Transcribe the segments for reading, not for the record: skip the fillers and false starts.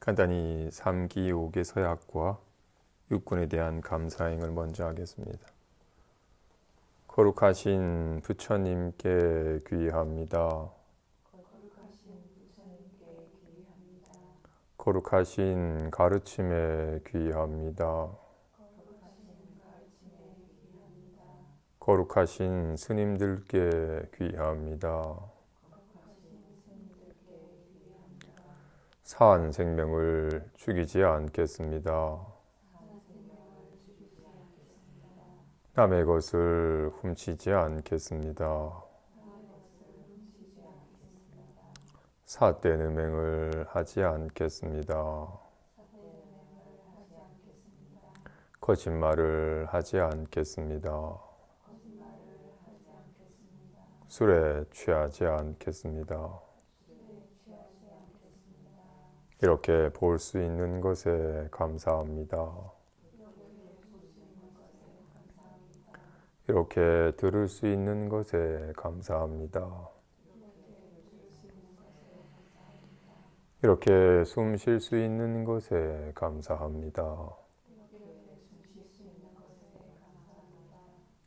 간단히 3기 5개 서약과 육군에 대한 감사행을 먼저 하겠습니다. 거룩하신 부처님께 귀의합니다. 거룩하신 가르침에 귀의합니다. 거룩하신 스님들께 귀의합니다. 산 생명을 죽이지 않겠습니다. 남의 것을 훔치지 않겠습니다. 삿된 음행을 하지 않겠습니다. 거짓말을 하지 않겠습니다. 술에 취하지 않겠습니다. 이렇게 볼 수 있는 것에 감사합니다. 이렇게 들을 수 있는 것에 감사합니다. 이렇게 숨 쉴 수 있는 것에 감사합니다.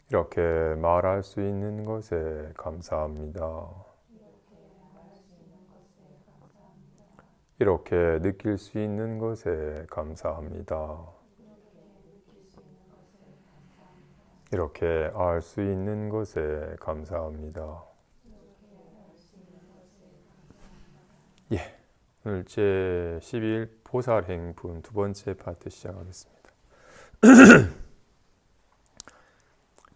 이렇게 말할 수 있는 것에 감사합니다. 이렇게 느낄 수 있는 것에 감사합니다. 이렇게 알 수 있는 것에 감사합니다. 예, 오늘 제11 보살행분 두 번째 파트 시작하겠습니다.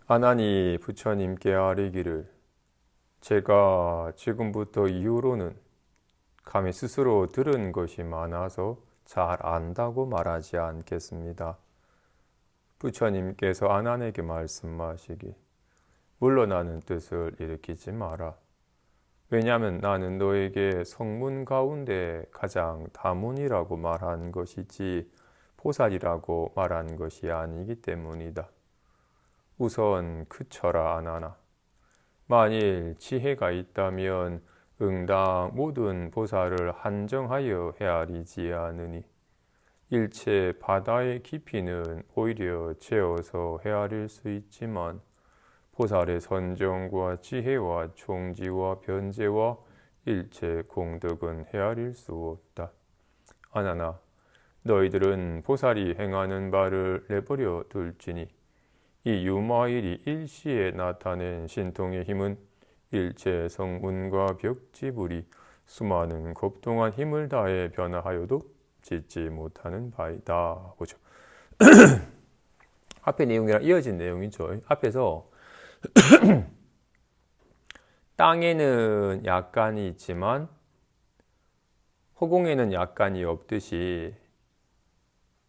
아나니 부처님께 아뢰기를 제가 지금부터 이후로는 감히 스스로 들은 것이 많아서 잘 안다고 말하지 않겠습니다. 부처님께서 아난에게 말씀하시기 물러나는 뜻을 일으키지 마라. 왜냐하면 나는 너에게 성문 가운데 가장 다문이라고 말한 것이지 보살이라고 말한 것이 아니기 때문이다. 우선 그쳐라 아나나. 만일 지혜가 있다면 응당 모든 보살을 한정하여 헤아리지 않으니 일체 바다의 깊이는 오히려 재어서 헤아릴 수 있지만 보살의 선정과 지혜와 총지와 변제와 일체 공덕은 헤아릴 수 없다. 아나나, 너희들은 보살이 행하는 바를 내버려 둘지니 이 유마일이 일시에 나타낸 신통의 힘은 일체 성운과 벽지불이 수많은 겁동한 힘을 다해 변화하여도 짓지 못하는 바이다. 보죠. 앞의 내용이랑 이어진 내용이죠. 앞에서 땅에는 약간이 있지만 허공에는 약간이 없듯이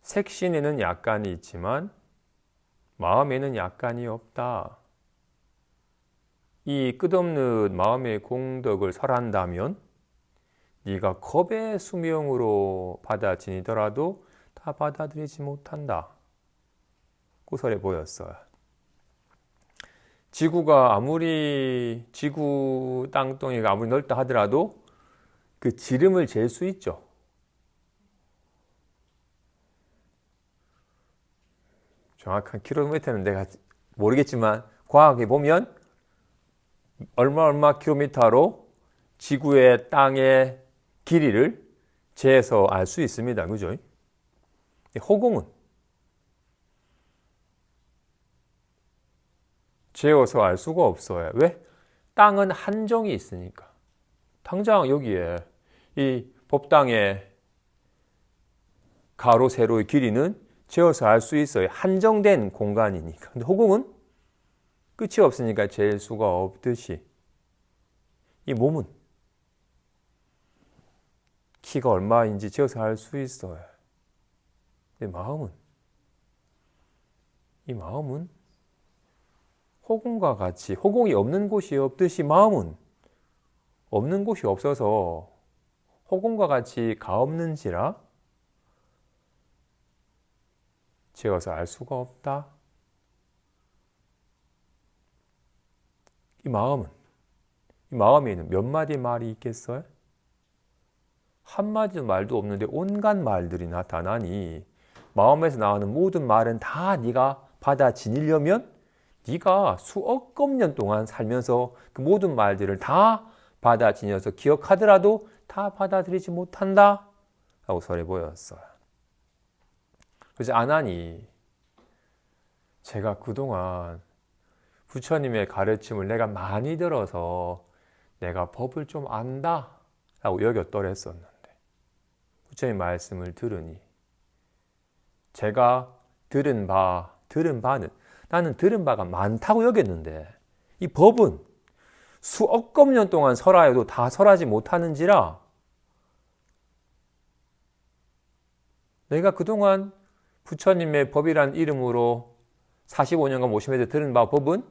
색신에는 약간이 있지만 마음에는 약간이 없다. 이 끝없는 마음의 공덕을 설한다면 네가 겁의 수명으로 받아지니더라도 다 받아들이지 못한다. 구설해 보였어요. 지구 땅덩이가 아무리 넓다 하더라도 그 지름을 잴 수 있죠. 정확한 킬로미터는 내가 모르겠지만 과학에 보면 얼마 킬로미터로 지구의 땅의 길이를 재서 알 수 있습니다. 그죠? 허공은 재어서 알 수가 없어요. 왜? 땅은 한정이 있으니까. 당장 여기에 이 법당의 가로 세로의 길이는 재어서 알 수 있어요. 한정된 공간이니까. 근데 허공은 끝이 없으니까 잴 수가 없듯이 이 몸은 키가 얼마인지 재어서 알 수 있어요. 근데 이 마음은 허공과 같이 허공이 없는 곳이 없듯이 마음은 없는 곳이 없어서 허공과 같이 가없는지라 재어서 알 수가 없다. 이 마음에는 몇 마디 말이 있겠어요? 한마디 말도 없는데 온갖 말들이 나타나니 마음에서 나오는 모든 말은 다 네가 받아 지니려면 네가 수억억 년 동안 살면서 그 모든 말들을 다 받아 지녀서 기억하더라도 다 받아들이지 못한다 라고 설해 보였어요. 그래서 안 하니 제가 그동안 부처님의 가르침을 내가 많이 들어서 내가 법을 좀 안다 라고 여겼더랬었는데 부처님 말씀을 들으니 제가 들은 바는 나는 들은 바가 많다고 여겼는데 이 법은 수억억 년 동안 설하여도 다 설하지 못하는지라 내가 그동안 부처님의 법이란 이름으로 45년간 모심에서 들은 바 법은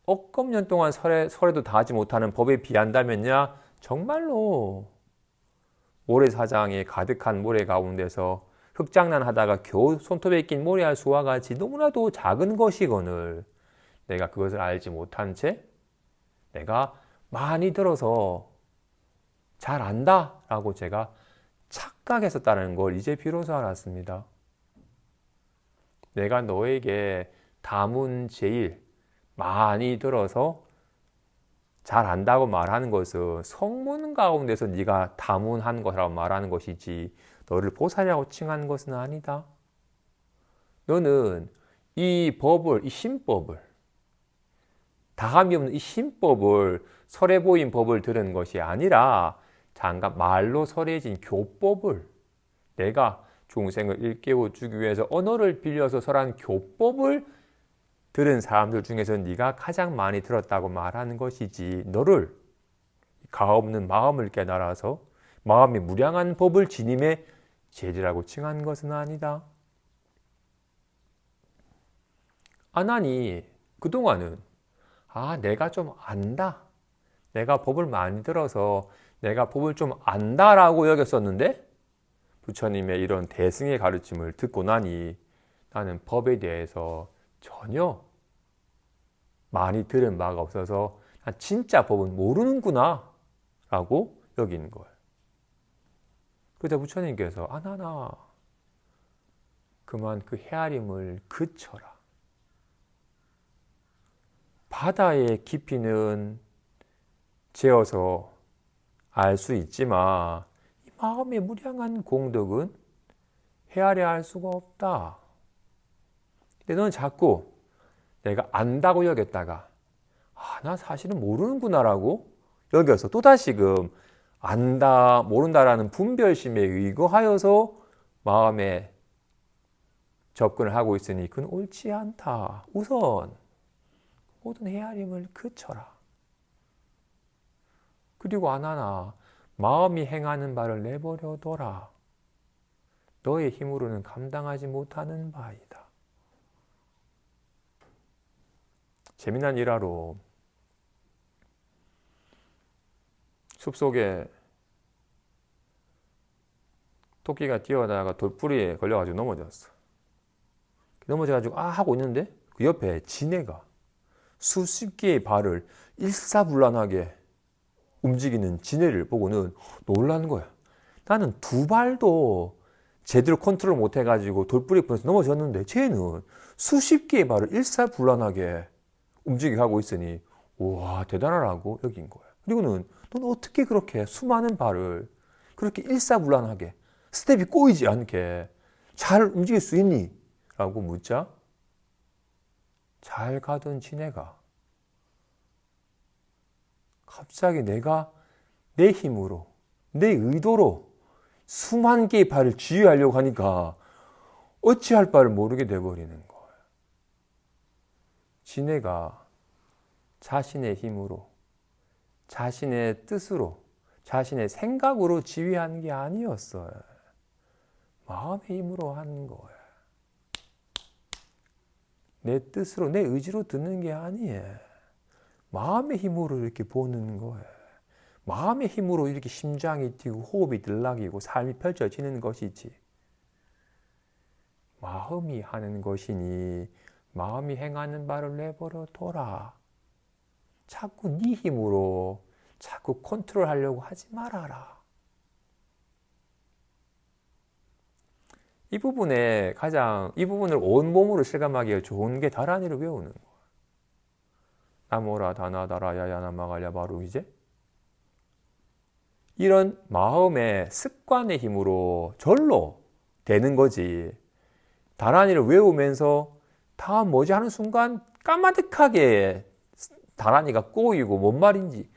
억억 년 동안 설해도 다 하지 못하는 법에 비한다면야 정말로 모래사장에 가득한 모래 가운데서 흙장난하다가 겨우 손톱에 낀 모래알 수와 같이 너무나도 작은 것이거늘 내가 그것을 알지 못한 채 내가 많이 들어서 잘 안다 라고 제가 착각했었다는 걸 이제 비로소 알았습니다. 내가 너에게 다문제일 많이 들어서 잘 안다고 말하는 것은 성문 가운데서 네가 다문한 것이라고 말하는 것이지 너를 보살이라고 칭하는 것은 아니다. 너는 이 법을, 이 신법을, 다함이 없는 이 신법을 설해 보인 법을 들은 것이 아니라 잠깐 말로 설해진 교법을 내가 중생을 일깨워 주기 위해서 언어를 빌려서 설한 교법을 들은 사람들 중에서 네가 가장 많이 들었다고 말하는 것이지 너를 가없는 마음을 깨달아서 마음이 무량한 법을 지님의 제자라고 칭한 것은 아니다. 아나니 그동안은 내가 좀 안다. 내가 법을 많이 들어서 내가 법을 좀 안다라고 여겼었는데 부처님의 이런 대승의 가르침을 듣고 나니 나는 법에 대해서 전혀 많이 들은 바가 없어서 진짜 법은 모르는구나 라고 여기는 거예요. 그때 부처님께서 아나나 그만 그 헤아림을 그쳐라. 바다의 깊이는 재어서 알 수 있지만 이 마음의 무량한 공덕은 헤아려 알 수가 없다. 근데 너는 자꾸 내가 안다고 여겼다가 나 사실은 모르는구나라고 여겨서 또다시금 안다, 모른다라는 분별심에 의거하여서 마음에 접근을 하고 있으니 그건 옳지 않다. 우선 모든 헤아림을 그쳐라. 그리고 아나나 마음이 행하는 바를 내버려둬라. 너의 힘으로는 감당하지 못하는 바이다. 재미난 일화로 숲속에 토끼가 뛰어다가 돌뿌리에 걸려가지고 넘어졌어. 넘어져가지고 하고 있는데 그 옆에 지네가 수십 개의 발을 일사불란하게 움직이는 지네를 보고는 놀라는 거야. 나는 두 발도 제대로 컨트롤 못 해가지고 돌뿌리 부에서 넘어졌는데 쟤는 수십 개의 발을 일사불란하게 움직이게 하고 있으니 와 대단하라고 여긴 거야. 그리고는 넌 어떻게 그렇게 수많은 발을 그렇게 일사불란하게 스텝이 꼬이지 않게 잘 움직일 수 있니? 라고 묻자 잘 가던 지네가 갑자기 내가 내 힘으로 내 의도로 수만 개의 발을 지휘하려고 하니까 어찌할 바를 모르게 돼버리는 거예요. 지네가 자신의 힘으로 자신의 뜻으로 자신의 생각으로 지휘하는 게 아니었어요. 마음의 힘으로 하는 거예요. 내 뜻으로 내 의지로 듣는 게 아니에요. 마음의 힘으로 이렇게 보는 거예요. 마음의 힘으로 이렇게 심장이 뛰고 호흡이 들락이고 삶이 펼쳐지는 것이지. 마음이 하는 것이니 마음이 행하는 바를 내버려 둬라. 자꾸 네 힘으로 자꾸 컨트롤하려고 하지 말아라. 이 부분을 온몸으로 실감하기에 좋은 게 다란이를 외우는 거야. 나모라 다나다라 야야나마갈야 바로 이제 이런 마음의 습관의 힘으로 절로 되는 거지. 다란이를 외우면서 다음 뭐지 하는 순간 까마득하게 다란이가 꼬이고 뭔 말인지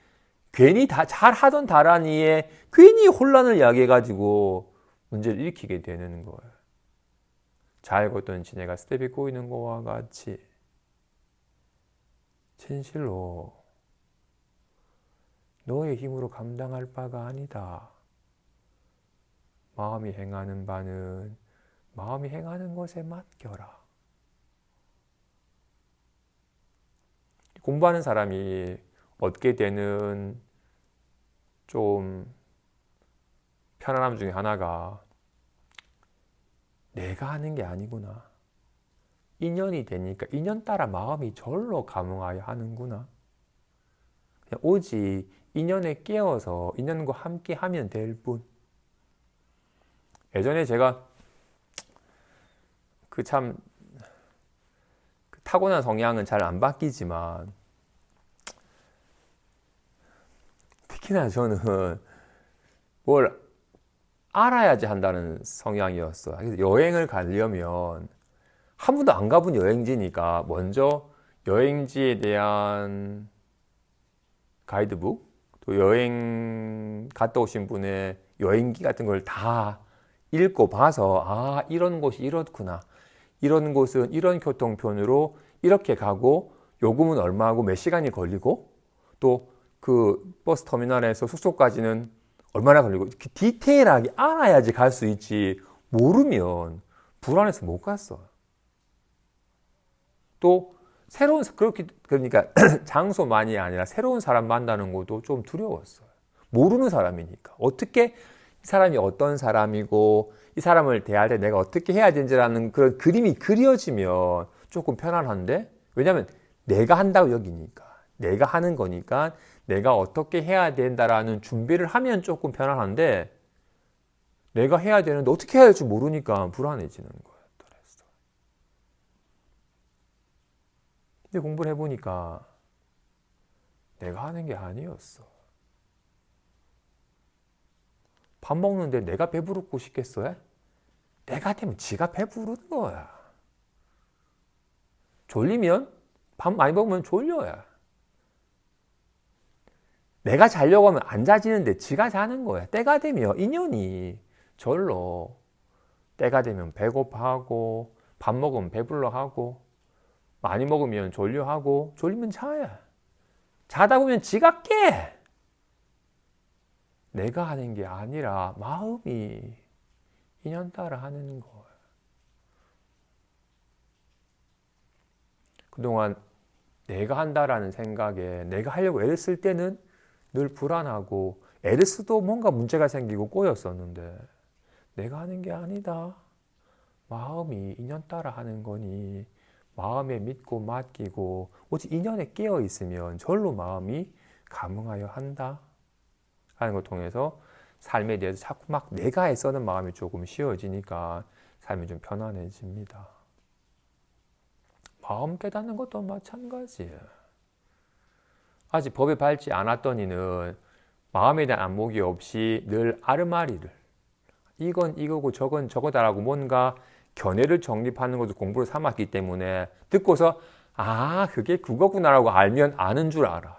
괜히 잘하던 다란이에 괜히 혼란을 야기해가지고 문제를 일으키게 되는 거예요. 잘 걷던 지네가 스텝이 꼬이는 거와 같이 진실로 너의 힘으로 감당할 바가 아니다. 마음이 행하는 바는 마음이 행하는 것에 맡겨라. 공부하는 사람이 얻게 되는 좀 편안함 중에 하나가 내가 하는 게 아니구나. 인연이 되니까 인연 따라 마음이 절로 감응하여 하는구나. 그냥 오직 인연에 깨어서 인연과 함께 하면 될 뿐. 예전에 제가 그 타고난 성향은 잘 안 바뀌지만 특히나 저는 뭘 알아야지 한다는 성향이었어. 그래서 여행을 가려면 한 번도 안 가본 여행지니까 먼저 여행지에 대한 가이드북, 또 여행 갔다 오신 분의 여행기 같은 걸 다 읽고 봐서 아, 이런 곳이 이렇구나. 이런 곳은 이런 교통편으로 이렇게 가고 요금은 얼마고 몇 시간이 걸리고 또 그 버스 터미널에서 숙소까지는 얼마나 걸리고 이렇게 디테일하게 알아야지 갈 수 있지. 모르면 불안해서 못 갔어. 또 새로운 그러니까 장소만이 아니라 새로운 사람 만나는 것도 좀 두려웠어요. 모르는 사람이니까 어떻게 이 사람이 어떤 사람이고 이 사람을 대할 때 내가 어떻게 해야 되는지라는 그런 그림이 그려지면 조금 편안한데 왜냐하면 내가 한다고 여기니까 내가 하는 거니까 내가 어떻게 해야 된다라는 준비를 하면 조금 편안한데 내가 해야 되는데 어떻게 해야 될지 모르니까 불안해지는 거였더랬어. 근데 공부를 해보니까 내가 하는 게 아니었어. 밥 먹는데 내가 배부르고 싶겠어요? 내가 되면 지가 배부르는 거야. 졸리면 밥 많이 먹으면 졸려요. 내가 자려고 하면 안 자지는데 지가 자는 거야. 때가 되면 인연이 절로 때가 되면 배고파하고 밥 먹으면 배불러하고 많이 먹으면 졸려하고 졸리면 자야. 자다 보면 지가 깨. 내가 하는 게 아니라 마음이 인연 따라 하는 거예요. 그동안 내가 한다라는 생각에 내가 하려고 애를 쓸 때는 늘 불안하고 애를 써도 뭔가 문제가 생기고 꼬였었는데 내가 하는 게 아니다. 마음이 인연 따라 하는 거니 마음에 믿고 맡기고 오직 인연에 깨어 있으면 절로 마음이 감응하여 한다 하는 걸 통해서 삶에 대해서 자꾸 막 내가 애써는 마음이 조금 쉬워지니까 삶이 좀 편안해집니다. 마음 깨닫는 것도 마찬가지예요. 아직 법에 밟지 않았던 이는 마음에 대한 안목이 없이 늘 아르마리를 이건 이거고 저건 저거다라고 뭔가 견해를 정립하는 것도 공부를 삼았기 때문에 듣고서 아 그게 그거구나라고 알면 아는 줄 알아요.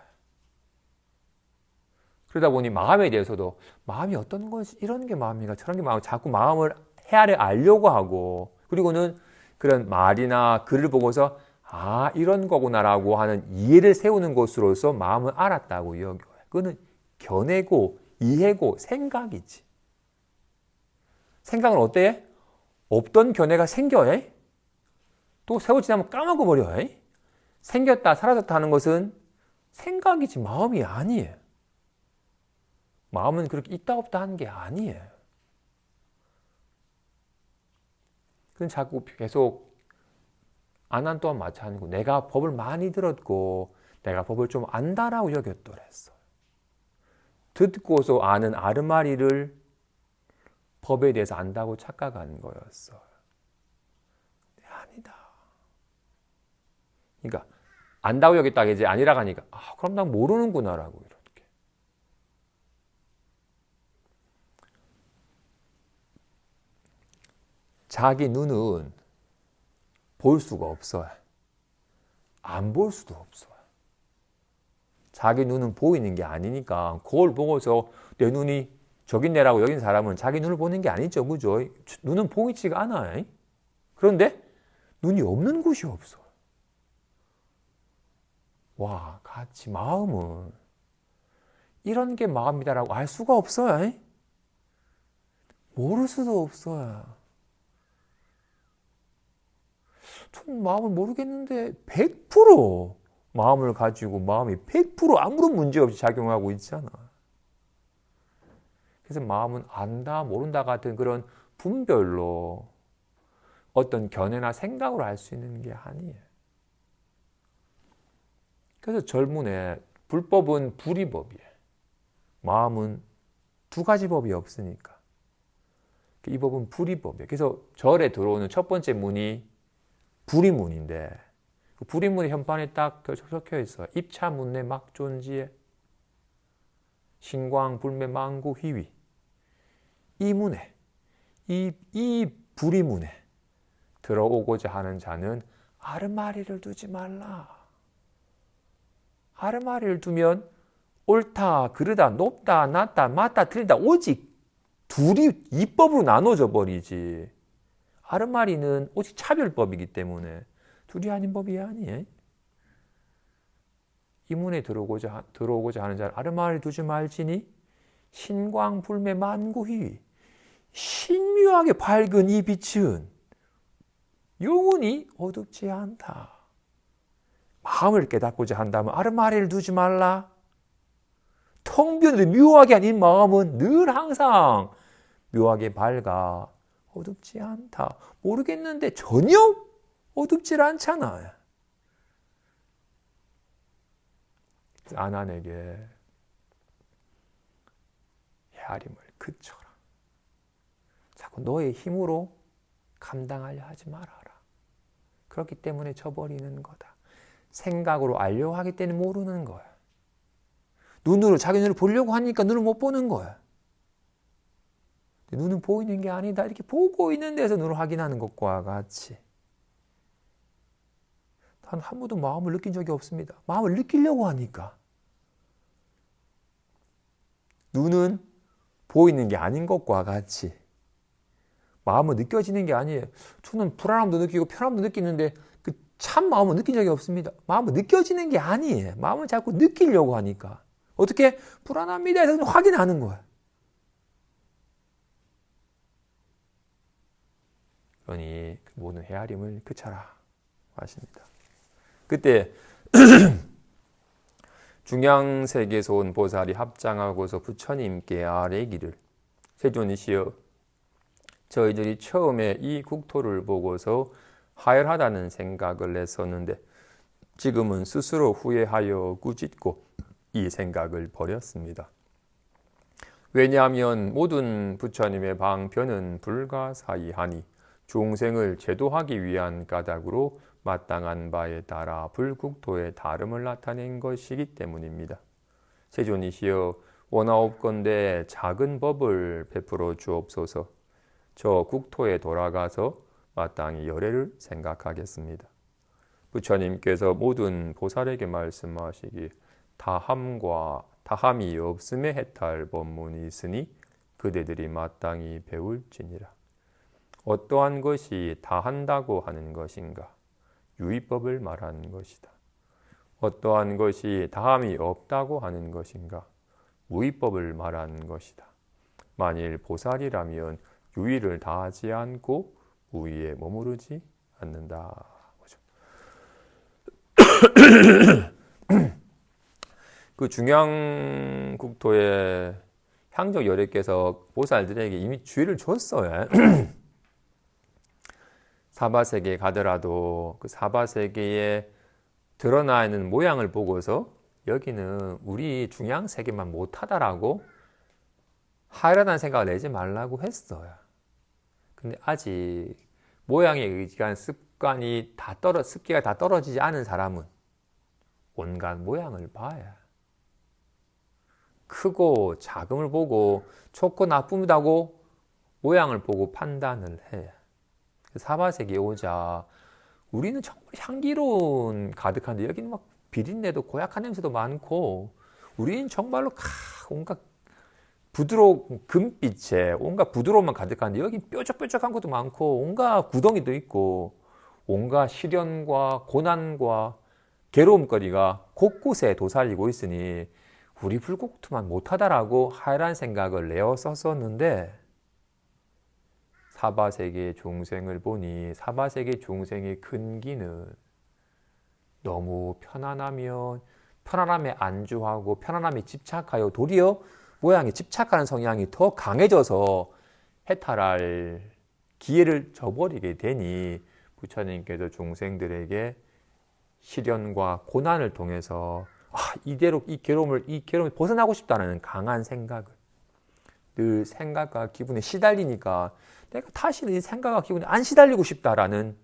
그러다 보니 마음에 대해서도 마음이 어떤 것이 이런 게 마음인가 저런 게 마음 자꾸 마음을 헤아려 알려고 하고 그리고는 그런 말이나 글을 보고서 아 이런 거구나라고 하는 이해를 세우는 것으로서 마음을 알았다고 여겨요. 그거는 견해고 이해고 생각이지. 생각은 어때? 없던 견해가 생겨요. 또 세월 지나면 까먹어 버려요. 생겼다 사라졌다 하는 것은 생각이지 마음이 아니에요. 마음은 그렇게 있다 없다 하는 게 아니에요. 그건 자꾸 계속 아난 또한 마찬가지고 내가 법을 많이 들었고 내가 법을 좀 안다라고 여겼더랬어. 듣고서 아는 아르마리를 법에 대해서 안다고 착각한 거였어. 그러니까 안다고 여겼다가 이제 아니라고 하니까 그럼 난 모르는구나라고 이렇게. 자기 눈은 볼 수가 없어요. 안 볼 수도 없어요. 자기 눈은 보이는 게 아니니까 그걸 보고서 내 눈이 저긴네라고 여긴 사람은 자기 눈을 보는 게 아니죠. 그죠? 눈은 보이지가 않아요. 그런데 눈이 없는 곳이 없어요. 와, 같이 마음은 이런 게 마음이다라고 알 수가 없어요. 모를 수도 없어요. 전 마음을 모르겠는데 100% 마음을 가지고 마음이 100% 아무런 문제 없이 작용하고 있잖아. 그래서 마음은 안다, 모른다 같은 그런 분별로 어떤 견해나 생각으로 알 수 있는 게 아니에요. 그래서 절문에 불법은 불이법이에요. 마음은 두 가지 법이 없으니까. 이 법은 불이법이에요. 그래서 절에 들어오는 첫 번째 문이 불이문인데 그 불이문의 현판에 딱 적혀 있어요. 입차문내 막존지에 신광불매 망구 휘위. 이 문에 이 불이문에 들어오고자 하는 자는 아르마리를 두지 말라. 아르마리를 두면 옳다, 그르다, 높다, 낮다, 맞다, 틀리다 오직 둘이 이법으로 나눠져 버리지. 아르마리는 오직 차별법이기 때문에 둘이 아닌 법이 아니에요. 이 문에 들어오고자 하는 자는 아르마리 두지 말지니 신광불매 만구희. 신묘하게 밝은 이 빛은 영원히 어둡지 않다. 마음을 깨닫고자 한다면 아르마리를 두지 말라. 텅 비었는데 묘하게 아닌 마음은 늘 항상 묘하게 밝아 어둡지 않다. 모르겠는데 전혀 어둡질 않잖아요. 아난에게 헤아림을 그쳐라. 자꾸 너의 힘으로 감당하려 하지 말아라. 그렇기 때문에 져버리는 거다. 생각으로 알려고 하기 때문에 모르는 거야. 눈으로 자기 눈을 보려고 하니까 눈을 못 보는 거야. 눈은 보이는 게 아니다. 이렇게 보고 있는 데서 눈을 확인하는 것과 같이 단 한 번도 마음을 느낀 적이 없습니다. 마음을 느끼려고 하니까 눈은 보이는 게 아닌 것과 같이 마음은 느껴지는 게 아니에요. 저는 불안함도 느끼고 편함도 느끼는데 그 참 마음은 느낀 적이 없습니다. 마음은 느껴지는 게 아니에요. 마음을 자꾸 느끼려고 하니까 어떻게 불안합니다 해서 확인하는 거예요. 그러니 모든 헤아림을 그쳐라 하십니다. 그때 중양세계에서 온 보살이 합장하고서 부처님께 아뢰기를 세존이시여 저희들이 처음에 이 국토를 보고서 하열하다는 생각을 했었는데 지금은 스스로 후회하여 꾸짖고 이 생각을 버렸습니다. 왜냐하면 모든 부처님의 방편은 불가사의하니 중생을 제도하기 위한 까닭으로 마땅한 바에 따라 불국토의 다름을 나타낸 것이기 때문입니다. 세존이시여 원하옵건대 작은 법을 베풀어 주옵소서. 저 국토에 돌아가서 마땅히 열애를 생각하겠습니다. 부처님께서 모든 보살에게 말씀하시기 다함이 없음에 해탈 법문이 있으니 그대들이 마땅히 배울지니라. 어떠한 것이 다한다고 하는 것인가? 유의법을 말하는 것이다. 어떠한 것이 다함이 없다고 하는 것인가? 무의법을 말하는 것이다. 만일 보살이라면 유의를 다하지 않고 무의에 머무르지 않는다. 그 중양국토의 향적 열애께서 보살들에게 이미 주의를 줬어요. 사바세계에 가더라도 그 사바세계에 드러나 있는 모양을 보고서 여기는 우리 중양세계만 못하다라고 하려는 생각을 내지 말라고 했어요. 근데 아직 모양에 의지한 습기가 다 떨어지지 않은 사람은 온갖 모양을 봐야 크고 작음을 보고 좋고 나쁘다고 모양을 보고 판단을 해. 사바세계에 오자 우리는 정말 향기로운 가득한데 여기는 막 비린내도 고약한 냄새도 많고 우리는 정말로 온갖 부드러운 금빛에 온갖 부드러움만 가득한데 여기 뾰족뾰족한 것도 많고 온갖 구덩이도 있고 온갖 시련과 고난과 괴로움거리가 곳곳에 도사리고 있으니 우리 불국토만 못하다라고 하이란 생각을 내어 썼었는데 사바세계 종생을 보니 사바세계 종생의 근기는 너무 편안함에 안주하고 편안함에 집착하여 도리어 모양에 집착하는 성향이 더 강해져서 해탈할 기회를 저버리게 되니 부처님께서 종생들에게 시련과 고난을 통해서 이 괴로움을 벗어나고 싶다는 강한 생각을 늘 생각과 기분에 시달리니까 내가 다시는 이 생각과 기분에 안 시달리고 싶다라는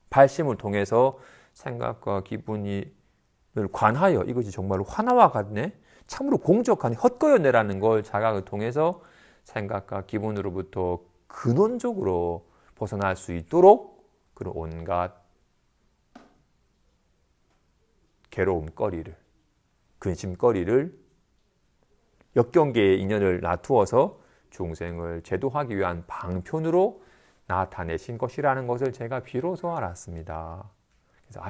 발심을 통해서 생각과 기분을 관하여 이것이 정말로 화나와 같네 참으로 공적하네 헛거였네라는 걸 자각을 통해서 생각과 기분으로부터 근원적으로 벗어날 수 있도록 그런 온갖 괴로움거리를 근심거리를 역경계의 인연을 놔두어서 중생을 제도하기 위한 방편으로 나타내신 것이라는 것을 제가 비로소 알았습니다. 그래서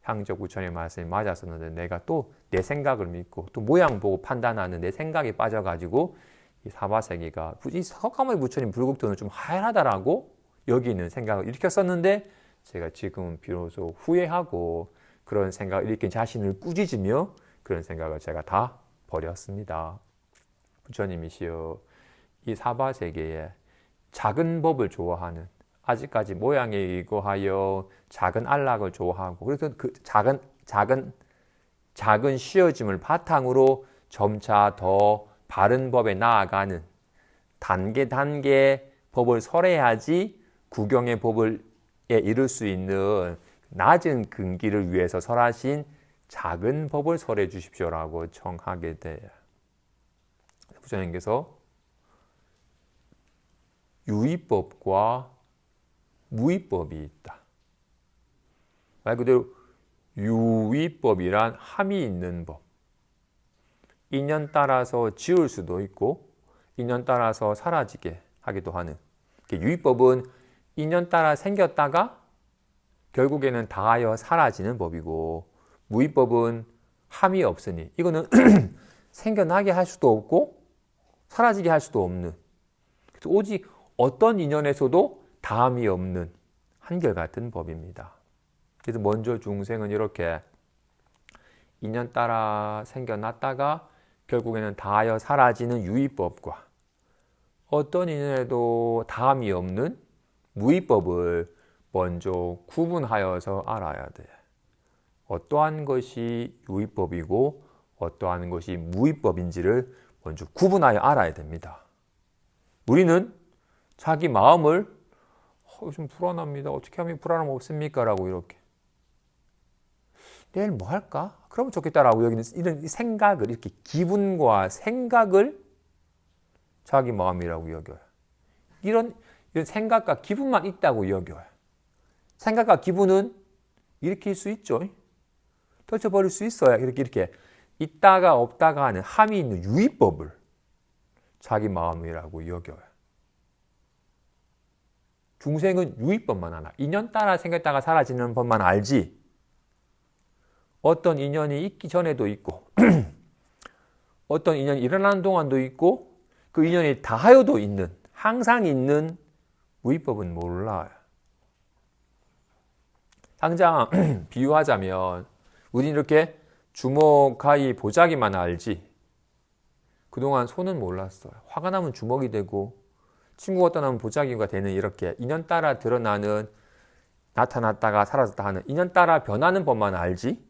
향적 부처님의 말씀이 맞았었는데 내가 또 내 생각을 믿고 또 모양 보고 판단하는 내 생각에 빠져가지고 이 사바세계가 이 석가모니 부처님 불국토는 좀 하얀하다라고 여기는 생각을 일으켰었는데 제가 지금은 비로소 후회하고 그런 생각을 일으킨 자신을 꾸짖으며 그런 생각을 제가 다 버렸습니다. 부처님이시여 이 사바세계에 작은 법을 좋아하는 아직까지 모양에 의거하여 작은 안락을 좋아하고 그래서 그 작은 쉬어짐을 바탕으로 점차 더 바른 법에 나아가는 단계 법을 설해야지 구경의 법에 이를 수 있는 낮은 근기를 위해서 설하신 작은 법을 설해 주십시오라고 청하게 돼. 부처님께서 유의법과 무의법이 있다. 말 그대로 유의법이란 함이 있는 법. 인연 따라서 지을 수도 있고 인연 따라서 사라지게 하기도 하는. 유의법은 인연 따라 생겼다가 결국에는 다하여 사라지는 법이고 무의법은 함이 없으니 이거는 생겨나게 할 수도 없고 사라지게 할 수도 없는 오직 어떤 인연에서도 다함이 없는 한결같은 법입니다. 그래서 먼저 중생은 이렇게 인연 따라 생겨났다가 결국에는 다하여 사라지는 유의법과 어떤 인연에도 다함이 없는 무의법을 먼저 구분하여서 알아야 돼. 어떠한 것이 유의법이고 어떠한 것이 무의법인지를 먼저 구분하여 알아야 됩니다. 우리는 자기 마음을 좀 불안합니다. 어떻게 하면 불안함 없습니까? 라고 이렇게 내일 뭐 할까? 그러면 좋겠다라고 여기는 이런 생각을 이렇게 기분과 생각을 자기 마음이라고 여겨요. 이런 생각과 기분만 있다고 여겨요. 생각과 기분은 일으킬 수 있죠. 터쳐버릴 수 있어야 이렇게 있다가 없다가 하는 함이 있는 유의법을 자기 마음이라고 여겨요. 중생은 유의법만 하나. 인연 따라 생겼다가 사라지는 법만 알지. 어떤 인연이 있기 전에도 있고 어떤 인연이 일어나는 동안도 있고 그 인연이 다하여도 있는 항상 있는 무의법은 몰라요. 당장 비유하자면 우리는 이렇게 주먹, 가위, 보자기만 알지 그동안 손은 몰랐어요. 화가 나면 주먹이 되고 친구가 떠나면 보자기가 되는 이렇게 인연 따라 드러나는 나타났다가 사라졌다 하는 인연 따라 변하는 법만 알지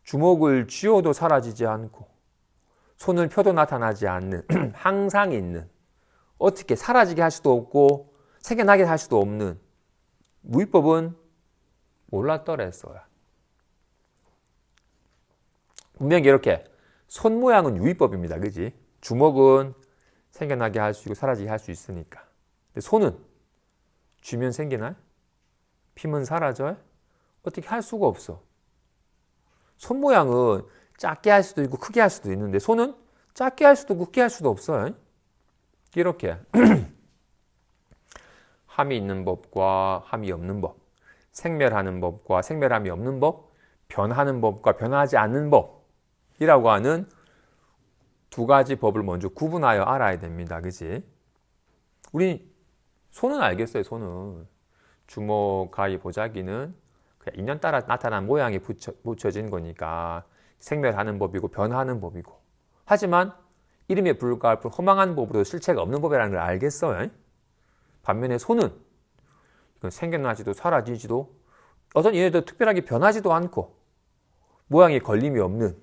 주먹을 쥐어도 사라지지 않고 손을 펴도 나타나지 않는 항상 있는 어떻게 사라지게 할 수도 없고 생겨나게 할 수도 없는 무위법은 몰랐더랬어요. 분명히 이렇게 손 모양은 유위법입니다. 그지? 주먹은 생겨나게 할 수 있고 사라지게 할 수 있으니까. 근데 손은 쥐면 생기나요? 피면 사라져요? 어떻게 할 수가 없어. 손 모양은 작게 할 수도 있고 크게 할 수도 있는데 손은 작게 할 수도 크게 할 수도 없어요. 이렇게 함이 있는 법과 함이 없는 법, 생멸하는 법과 생멸함이 없는 법, 변하는 법과 변하지 않는 법이라고 하는 두 가지 법을 먼저 구분하여 알아야 됩니다. 그치? 우리 손은 알겠어요. 손은 주먹, 가위, 보자기는 그냥 인연 따라 나타난 모양이 붙여진 거니까 생멸하는 법이고 변하는 법이고, 하지만 이름에 불과할 뿐 허망한 법으로 실체가 없는 법이라는 걸 알겠어요. 반면에 손은 이건 생겨나지도 사라지지도 어떤 얘네도 특별하게 변하지도 않고 모양에 걸림이 없는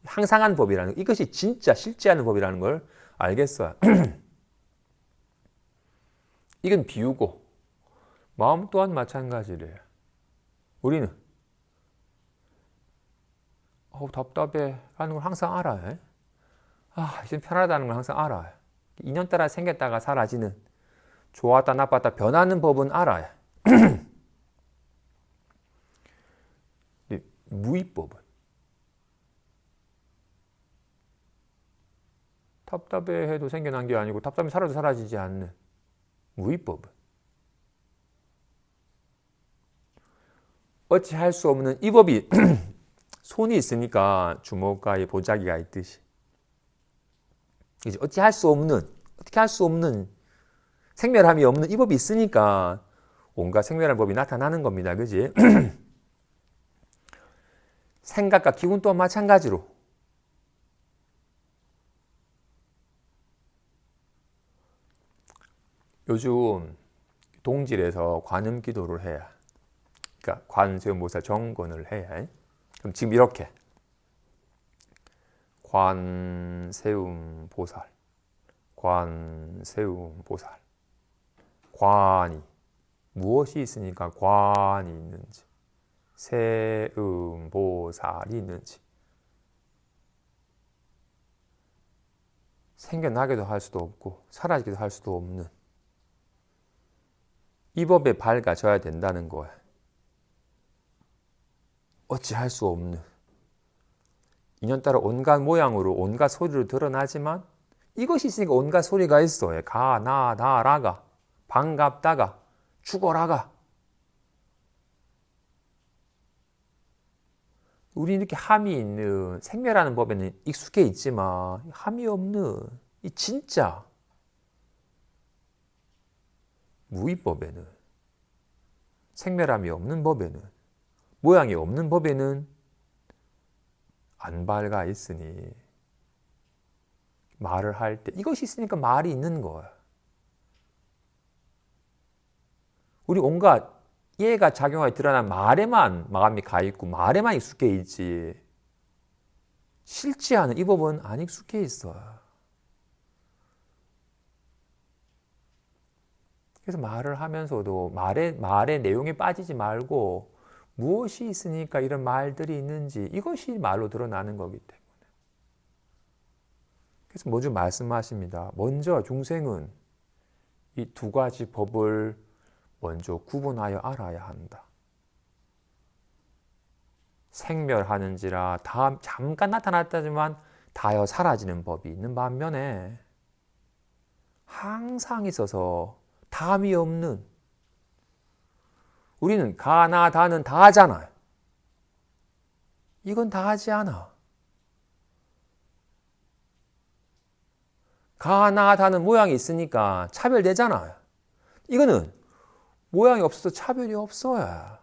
항상한 법이라는, 이것이 진짜 실제하는 법이라는 걸 알겠어요. 이건 비유고 마음 또한 마찬가지래요. 우리는 답답해 라는 걸 항상 알아요. 이젠 편하다는 걸 항상 알아요. 인연 따라 생겼다가 사라지는, 좋았다 나빴다 변하는 법은 알아요. 무위법은 답답해 해도 생겨난 게 아니고 답답해 살아도 사라지지 않는 무위법은 어찌 할 수 없는 이 법이 손이 있으니까 주먹과 보자기가 있듯이 어찌 할 수 없는, 어떻게 할 수 없는 생멸함이 없는 이 법이 있으니까 온갖 생멸한 법이 나타나는 겁니다. 그지? 생각과 기분 또한 마찬가지로 요즘 동질에서 관음 기도를 해야, 그러니까 관세음보살 정건을 해야. 그럼 지금 이렇게 관세음보살, 관세음보살, 관이 무엇이 있으니까 관이 있는지, 세음보살이 있는지, 생겨나기도 할 수도 없고 사라지기도 할 수도 없는 이 법에 밝아져야 된다는 거야. 어찌 할 수 없는, 인연 따라 온갖 모양으로 온갖 소리로 드러나지만 이것이 있으니까 온갖 소리가 있어요. 가, 나, 라가, 반갑다가, 죽어라가. 우리 이렇게 함이 있는 생멸하는 법에는 익숙해 있지만 함이 없는 이 진짜 무위법에는, 생멸함이 없는 법에는, 모양이 없는 법에는 안 밝아 있으니 말을 할 때 이것이 있으니까 말이 있는 거야. 우리 온갖 얘가 작용하여 드러난 말에만 마음이 가 있고 말에만 익숙해 있지 실지하는 이 법은 안 익숙해 있어. 그래서 말을 하면서도 말의 내용에 빠지지 말고 무엇이 있으니까 이런 말들이 있는지 이것이 말로 드러나는 거기 때문에. 그래서 먼저 말씀하십니다. 먼저 중생은 이 두 가지 법을 먼저 구분하여 알아야 한다. 생멸하는지라 잠깐 나타났다지만 다여 사라지는 법이 있는 반면에 항상 있어서 담이 없는, 우리는 가나 다는 다 하잖아요. 이건 다 하지 않아. 가나 다는 모양이 있으니까 차별되잖아요. 이거는 모양이 없어서 차별이 없어요.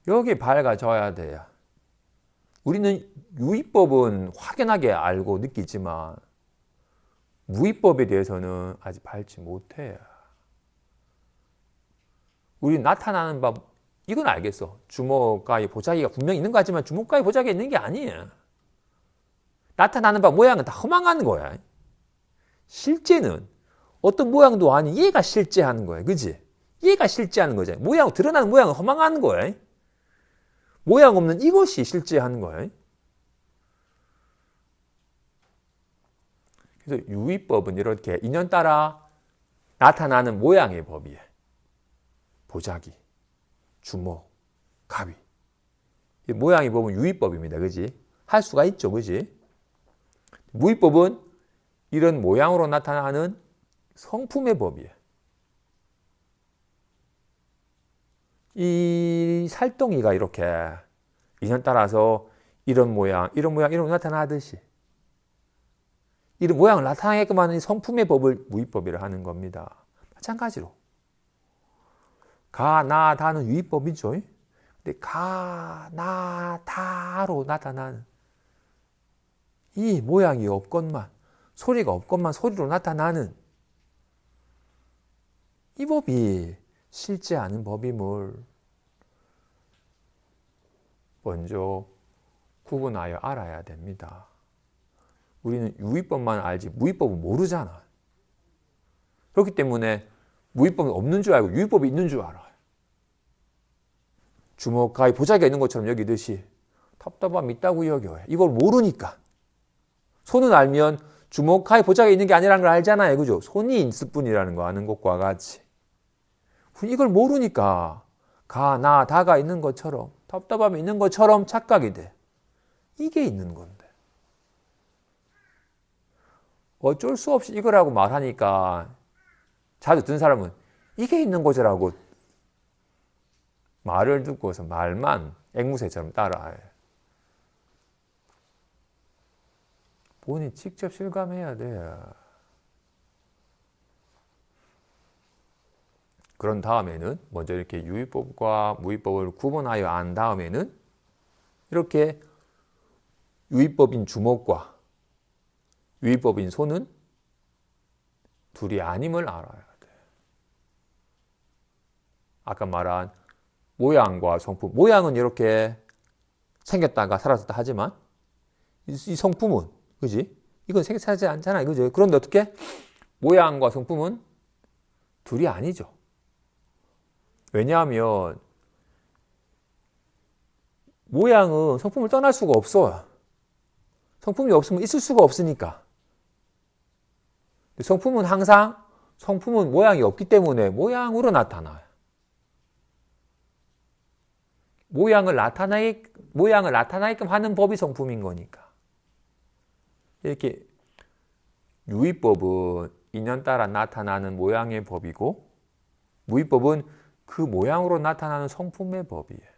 여기 밝아져야 돼요. 우리는 유의법은 확연하게 알고 느끼지만 무의법에 대해서는 아직 밝지 못해요. 우리 나타나는 법, 이건 알겠어. 주먹과 보자기가 분명히 있는 것 같지만 주먹과 보자기가 있는 게 아니에요. 나타나는 바 모양은 다 허망한 거야. 실제는 어떤 모양도 아닌 얘가 실제하는 거야. 그지? 얘가 실제하는 거잖아. 모양, 드러나는 모양은 허망한 거야. 모양 없는 이것이 실제하는 거야. 그래서 유의법은 이렇게 인연 따라 나타나는 모양의 법이에요. 보자기, 주목, 가위. 이 모양의 법은 유의법입니다. 그지? 할 수가 있죠. 그지? 무의법은 이런 모양으로 나타나는 성품의 법이에요. 이 살덩이가 이렇게 인연 따라서 이런 모양 나타나듯이 이런 모양을 나타나게끔 하는 성품의 법을 무의법이라 하는 겁니다. 마찬가지로 가, 나, 다는 유의법이죠. 근데 가, 나, 다로 나타나는 이 모양이 없건만 소리가 없건만 소리로 나타나는 이 법이 실제하는 법임을 먼저 구분하여 알아야 됩니다. 우리는 유의법만 알지 무의법은 모르잖아. 그렇기 때문에 무의법이 없는 줄 알고 유의법이 있는 줄 알아요. 주먹, 가위, 보자기가 있는 것처럼 여기듯이 답답함이 있다고 여겨요. 이걸 모르니까. 손은 알면 주먹, 가위, 보자기가 있는 게 아니라는 걸 알잖아요. 그죠? 손이 있을 뿐이라는 거 아는 것과 같이. 이걸 모르니까 가, 나, 다가 있는 것처럼 답답함이 있는 것처럼 착각이 돼. 이게 있는 건데. 어쩔 수 없이 이거라고 말하니까 자주 듣는 사람은 이게 있는 거지라고 말을 듣고서 말만 앵무새처럼 따라해. 본인이 직접 실감해야 돼. 그런 다음에는 먼저 이렇게 유의법과 무의법을 구분하여 안 다음에는 이렇게 유의법인 주먹과 유의법인 손은 둘이 아님을 알아야 돼. 아까 말한 모양과 성품. 모양은 이렇게 생겼다가 사라졌다 하지만 이 성품은, 그지? 이건 생겨 사라지지 않잖아, 그죠? 그런데 어떻게? 모양과 성품은 둘이 아니죠. 왜냐하면 모양은 성품을 떠날 수가 없어요. 성품이 없으면 있을 수가 없으니까. 성품은 항상 성품은 모양이 없기 때문에 모양으로 나타나요. 모양을 나타나게끔 하는 법이 성품인 거니까. 이렇게 유의법은 인연 따라 나타나는 모양의 법이고 무의법은 그 모양으로 나타나는 성품의 법이에요.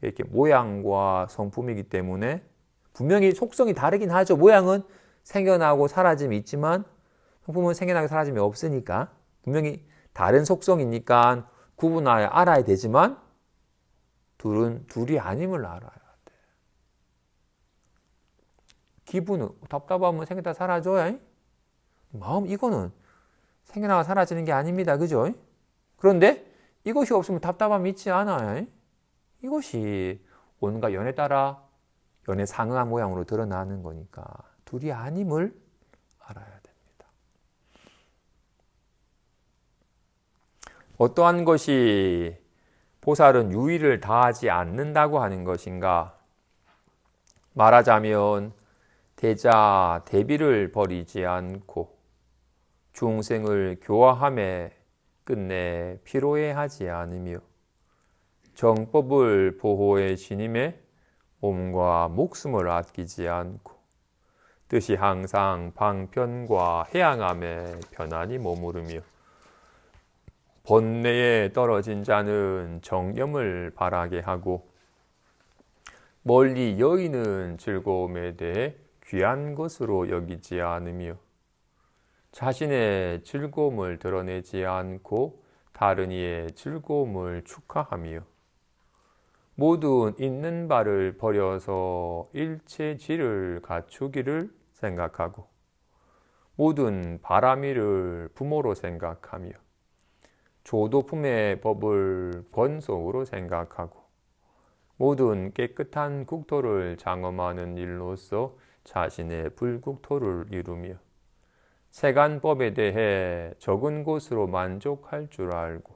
이렇게 모양과 성품이기 때문에 분명히 속성이 다르긴 하죠. 모양은 생겨나고 사라짐이 있지만 성품은 생겨나고 사라짐이 없으니까 분명히 다른 속성이니까 구분하여 알아야 되지만 둘은 둘이 아님을 알아야 돼. 기분은 답답하면 생겼다 사라져요. 마음 이거는 생겨나고 사라지는 게 아닙니다. 그죠? 그런데 이것이 없으면 답답함이 있지 않아요. 이것이 온갖 연에 따라 연에 상응한 모양으로 드러나는 거니까 둘이 아님을 알아야 됩니다. 어떠한 것이 보살은 유의를 다하지 않는다고 하는 것인가? 말하자면 대자 대비를 버리지 않고 중생을 교화함에 끝내 피로해하지 않으며 정법을 보호해 지님에 몸과 목숨을 아끼지 않고 뜻이 항상 방편과 해양함에 편안히 머무르며 번뇌에 떨어진 자는 정념을 바라게 하고 멀리 여의는 즐거움에 대해 귀한 것으로 여기지 않으며 자신의 즐거움을 드러내지 않고 다른 이의 즐거움을 축하하며 모든 있는 바를 버려서 일체지를 갖추기를 생각하고 모든 바람이를 부모로 생각하며 조도품의 법을 권속으로 생각하고 모든 깨끗한 국토를 장엄하는 일로서 자신의 불국토를 이루며 세간법에 대해 적은 것으로 만족할 줄 알고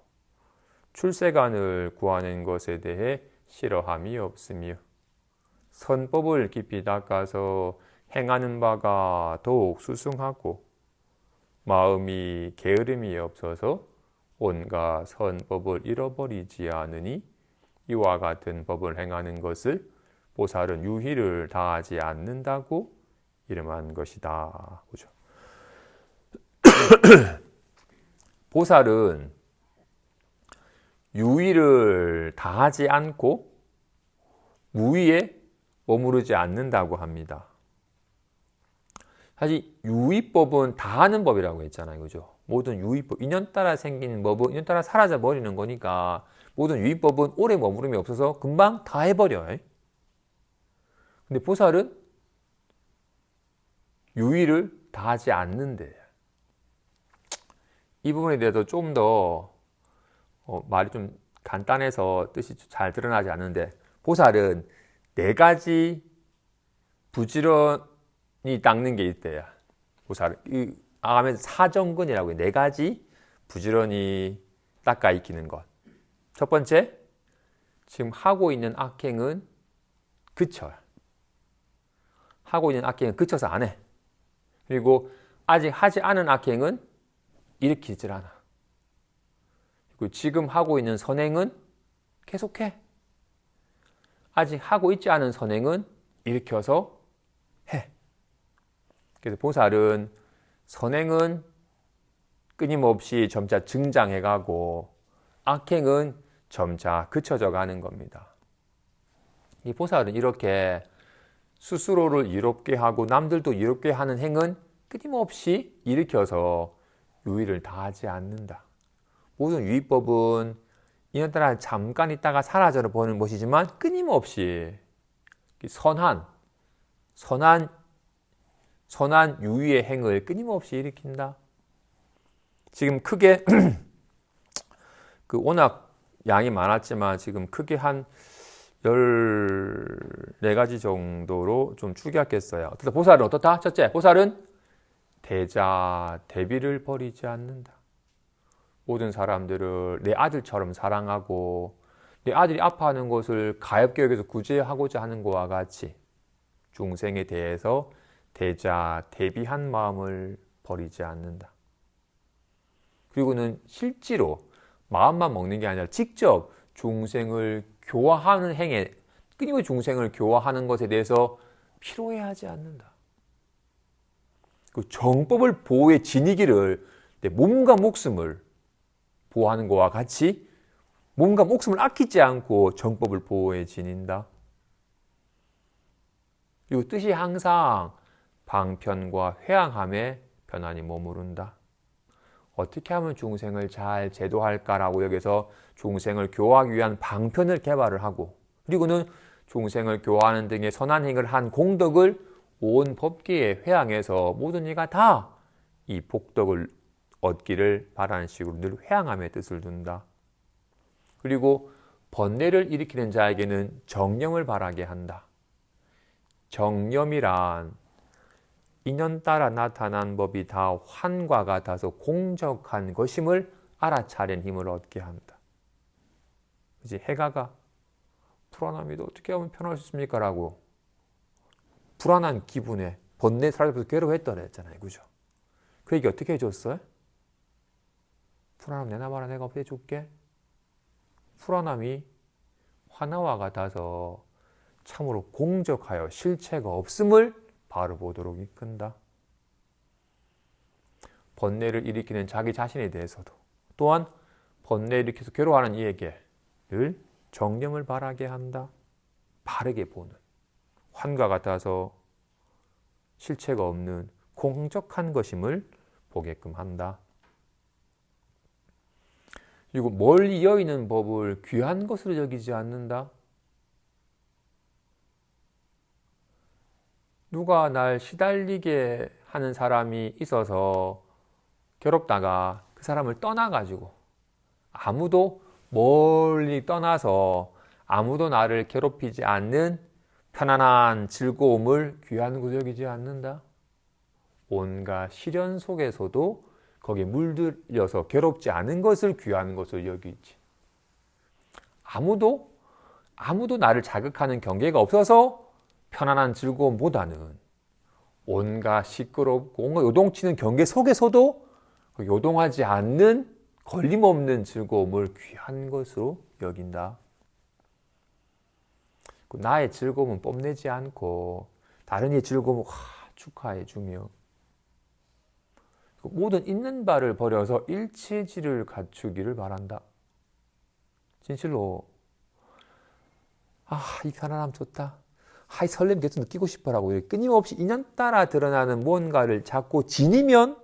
출세간을 구하는 것에 대해 싫어함이 없으며 선법을 깊이 닦아서 행하는 바가 더욱 수승하고 마음이 게으름이 없어서 온갖 선법을 잃어버리지 않으니 이와 같은 법을 행하는 것을 보살은 유희를 다하지 않는다고 이름한 것이다. 보죠. 보살은 유의를 다하지 않고 무의에 머무르지 않는다고 합니다. 사실 유의법은 다하는 법이라고 했잖아요. 그죠? 모든 유의법, 인연 따라 생긴 법은 인연 따라 사라져 버리는 거니까 모든 유의법은 오래 머무름이 없어서 금방 다 해버려요. 근데 보살은 유의를 다하지 않는데 이 부분에 대해서 좀 더 말이 좀 간단해서 뜻이 잘 드러나지 않는데 보살은 4가지 부지런히 닦는 게 있대요. 보살은 아가면 사정근이라고 해요. 4가지 부지런히 닦아 익히는 것. 첫 번째, 지금 하고 있는 악행은 그쳐요. 하고 있는 악행은 그쳐서 안 해. 그리고 아직 하지 않은 악행은 일으키질 않아. 그리고 지금 하고 있는 선행은 계속해. 아직 하고 있지 않은 선행은 일으켜서 해. 그래서 보살은 선행은 끊임없이 점차 증장해가고 악행은 점차 그쳐져 가는 겁니다. 이 보살은 이렇게 스스로를 이롭게 하고 남들도 이롭게 하는 행은 끊임없이 일으켜서 유의를 다하지 않는다. 모든 유의법은 인연따라 잠깐 있다가 사라져 버리는 것이지만 끊임없이 선한 유의의 행을 끊임없이 일으킨다. 지금 크게 워낙 양이 많았지만 지금 크게 한 14가지 정도로 좀 추격했어요. 보살은 어떻다? 첫째, 보살은 대자, 대비를 버리지 않는다. 모든 사람들을 내 아들처럼 사랑하고 내 아들이 아파하는 것을 가엾게 여기서 구제하고자 하는 것과 같이 중생에 대해서 대자, 대비한 마음을 버리지 않는다. 그리고는 실제로 마음만 먹는 게 아니라 직접 중생을 교화하는 행에 끊임없이 중생을 교화하는 것에 대해서 피로해하지 않는다. 그 정법을 보호해 지니기를 내 몸과 목숨을 보호하는 것과 같이 몸과 목숨을 아끼지 않고 정법을 보호해 지닌다. 그리고 뜻이 항상 방편과 회항함에 편안히 머무른다. 어떻게 하면 중생을 잘 제도할까라고 여기서 중생을 교화하기 위한 방편을 개발을 하고 그리고는 중생을 교화하는 등의 선한 행을 한 공덕을 온 법계에 회항해서 모든 이가 다 이 복덕을 얻기를 바라는 식으로 늘 회항함의 뜻을 둔다. 그리고 번뇌를 일으키는 자에게는 정념을 바라게 한다. 정념이란 인연 따라 나타난 법이 다 환과 같아서 공적한 것임을 알아차린 힘을 얻게 한다. 그치? 해가가 불안함이도 어떻게 하면 편할 수 있습니까? 라고 불안한 기분에 번뇌 사라져서 괴로워했던 애잖아요. 그죠? 그 얘기 어떻게 해줬어요? 불안함 내놔봐라 내가 없애줄게. 불안함이 화나와 같아서 참으로 공적하여 실체가 없음을 바로 보도록 이끈다. 번뇌를 일으키는 자기 자신에 대해서도 또한 번뇌를 일으켜서 괴로워하는 이에게 늘 정념을 바라게 한다. 바르게 보는 환과 같아서 실체가 없는 공적한 것임을 보게끔 한다. 그리고 멀리 여의는 법을 귀한 것으로 여기지 않는다. 누가 날 시달리게 하는 사람이 있어서 괴롭다가 그 사람을 떠나가지고 아무도 멀리 떠나서 아무도 나를 괴롭히지 않는 편안한 즐거움을 귀한 것으로 여기지 않는다. 온갖 시련 속에서도 거기에 물들여서 괴롭지 않은 것을 귀한 것으로 여기지. 아무도 나를 자극하는 경계가 없어서 편안한 즐거움보다는 온갖 시끄럽고 온갖 요동치는 경계 속에서도 요동하지 않는 걸림없는 즐거움을 귀한 것으로 여긴다. 나의 즐거움은 뽐내지 않고 다른 이의 즐거움을 축하해 주며 모든 있는 바를 버려서 일체질을 갖추기를 바란다. 진실로 이 편안함 좋다. 이 설렘 계속 느끼고 싶어라고 끊임없이 인연 따라 드러나는 무언가를 자꾸 지니면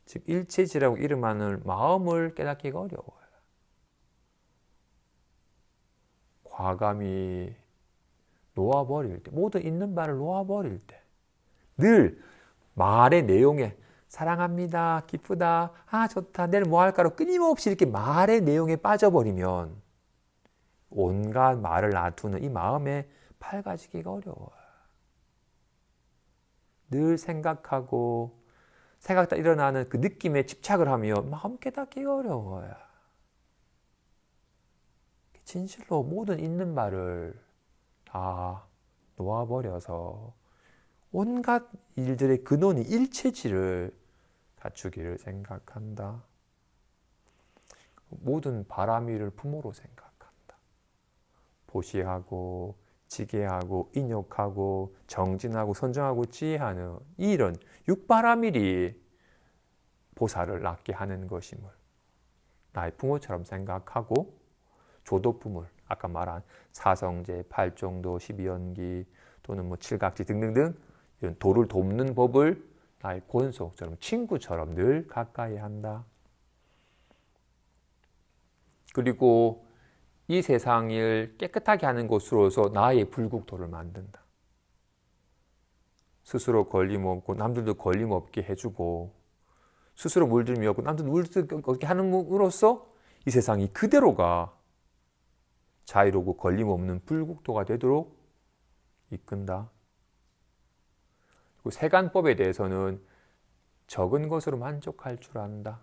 즉 일체질이라고 이름하는 마음을 깨닫기가 어려워요. 과감히 놓아버릴 때, 모든 있는 바를 놓아버릴 때, 늘 말의 내용에 사랑합니다, 기쁘다, 좋다, 내일 뭐 할까로 끊임없이 이렇게 말의 내용에 빠져버리면 온갖 말을 놔두는 이 마음에 밝아지기가 어려워요. 늘 생각하다 일어나는 그 느낌에 집착을 하면 마음 깨닫기가 어려워요. 진실로 모든 있는 바를 다 놓아버려서 온갖 일들의 근원이 일체질을 갖추기를 생각한다. 모든 바람이를 부모로 생각한다. 보시하고 지게하고 인욕하고 정진하고 선정하고 지혜하는 이런 육바라밀이 보살을 낳게 하는 것임을 나의 부모처럼 생각하고 조도품을 아까 말한 사성제, 팔정도, 12연기 또는 칠각지 등등등 이런 도를 돕는 법을 나의 권속처럼 친구처럼 늘 가까이 한다. 그리고 이 세상을 깨끗하게 하는 곳으로서 나의 불국토를 만든다. 스스로 걸림없고 남들도 걸림없게 해주고 스스로 물들임이 없고 남들도 물들게 함으로써 이 세상이 그대로가 자유롭고 걸림없는 불국토가 되도록 이끈다. 그리고 세간법에 대해서는 적은 것으로 만족할 줄 안다.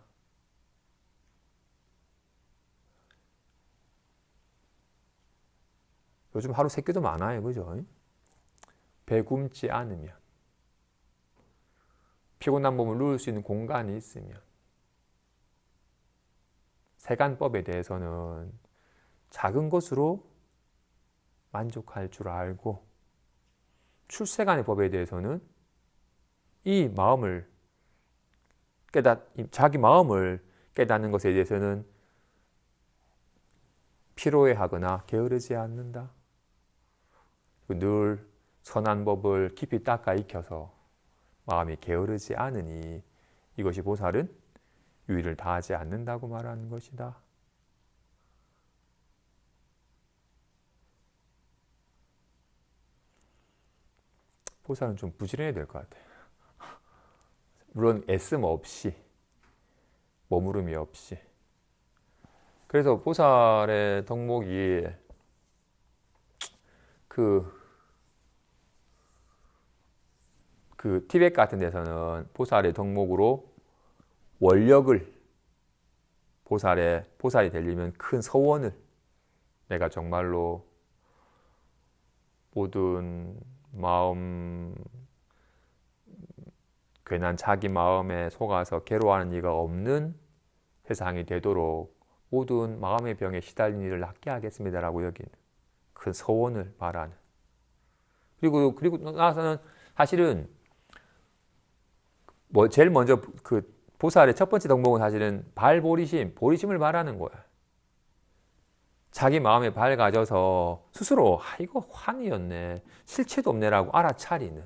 요즘 하루 세 끼도 많아요. 그죠? 배 굶지 않으면 피곤한 몸을 누울 수 있는 공간이 있으면 세간법에 대해서는 작은 것으로 만족할 줄 알고 출세간의 법에 대해서는 이 마음을 자기 마음을 깨닫는 것에 대해서는 피로해하거나 게으르지 않는다. 늘 선한 법을 깊이 닦아 익혀서 마음이 게으르지 않으니 이것이 보살은 유의를 다하지 않는다고 말하는 것이다. 보살은 좀 부지런해야 될 것 같아요. 물론 애씀 없이, 머무름이 없이. 그래서 보살의 덕목이 그 티벳 같은 데서는 보살의 덕목으로 원력을 보살이 되려면 큰 서원을 내가 정말로 모든 마음 괜한 자기 마음에 속아서 괴로워하는 이가 없는 세상이 되도록 모든 마음의 병에 시달린 이를 낫게 하겠습니다라고 여기는 큰 서원을 바라는. 그리고 나서는 사실은 제일 먼저 그 보살의 첫 번째 덕목은 사실은 보리심을 바라는 거야. 자기 마음에 밝아져서 스스로 이거 환이었네, 실체도 없네라고 알아차리는,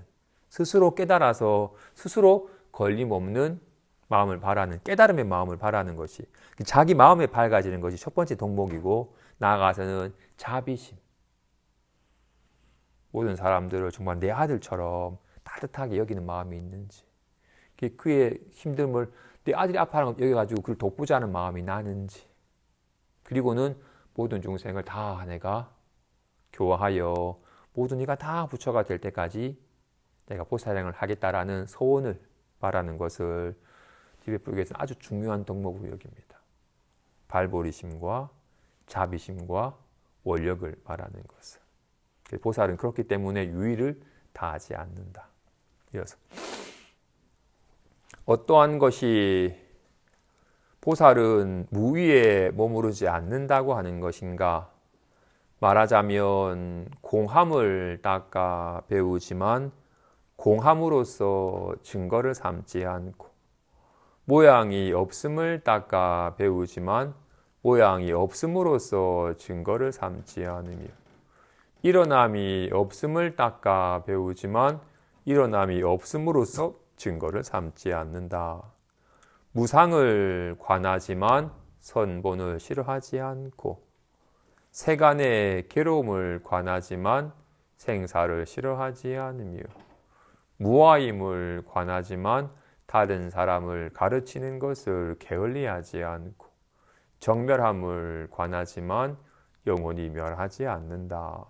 스스로 깨달아서 스스로 걸림없는 마음을 바라는, 깨달음의 마음을 바라는 것이 자기 마음에 밝아지는 것이 첫 번째 덕목이고, 나아가서는 자비심. 모든 사람들을 정말 내 아들처럼 따뜻하게 여기는 마음이 있는지, 그의 힘듦을 내 아들이 아파하는 걸 여겨가지고 그를 돕고자 하는 마음이 나는지, 그리고는 모든 중생을 다 내가 교화하여 모든 이가 다 부처가 될 때까지 내가 보살행을 하겠다라는 소원을 말하는 것을 티베트 불교에서는 아주 중요한 덕목으로 여깁니다. 발보리심과 자비심과 원력을 말하는 것을. 보살은 그렇기 때문에 유의를 다하지 않는다. 이어서 어떠한 것이 보살은 무위에 머무르지 않는다고 하는 것인가? 말하자면 공함을 닦아 배우지만 공함으로써 증거를 삼지 않고, 모양이 없음을 닦아 배우지만 모양이 없음으로써 증거를 삼지 않으며, 일어남이 없음을 닦아 배우지만 일어남이 없음으로써 증거를 삼지 않는다. 무상을 관하지만 선본을 싫어하지 않고, 세간의 괴로움을 관하지만 생사를 싫어하지 않으며, 무아임을 관하지만 다른 사람을 가르치는 것을 게을리하지 않고, 정멸함을 관하지만 영원히 멸하지 않는다.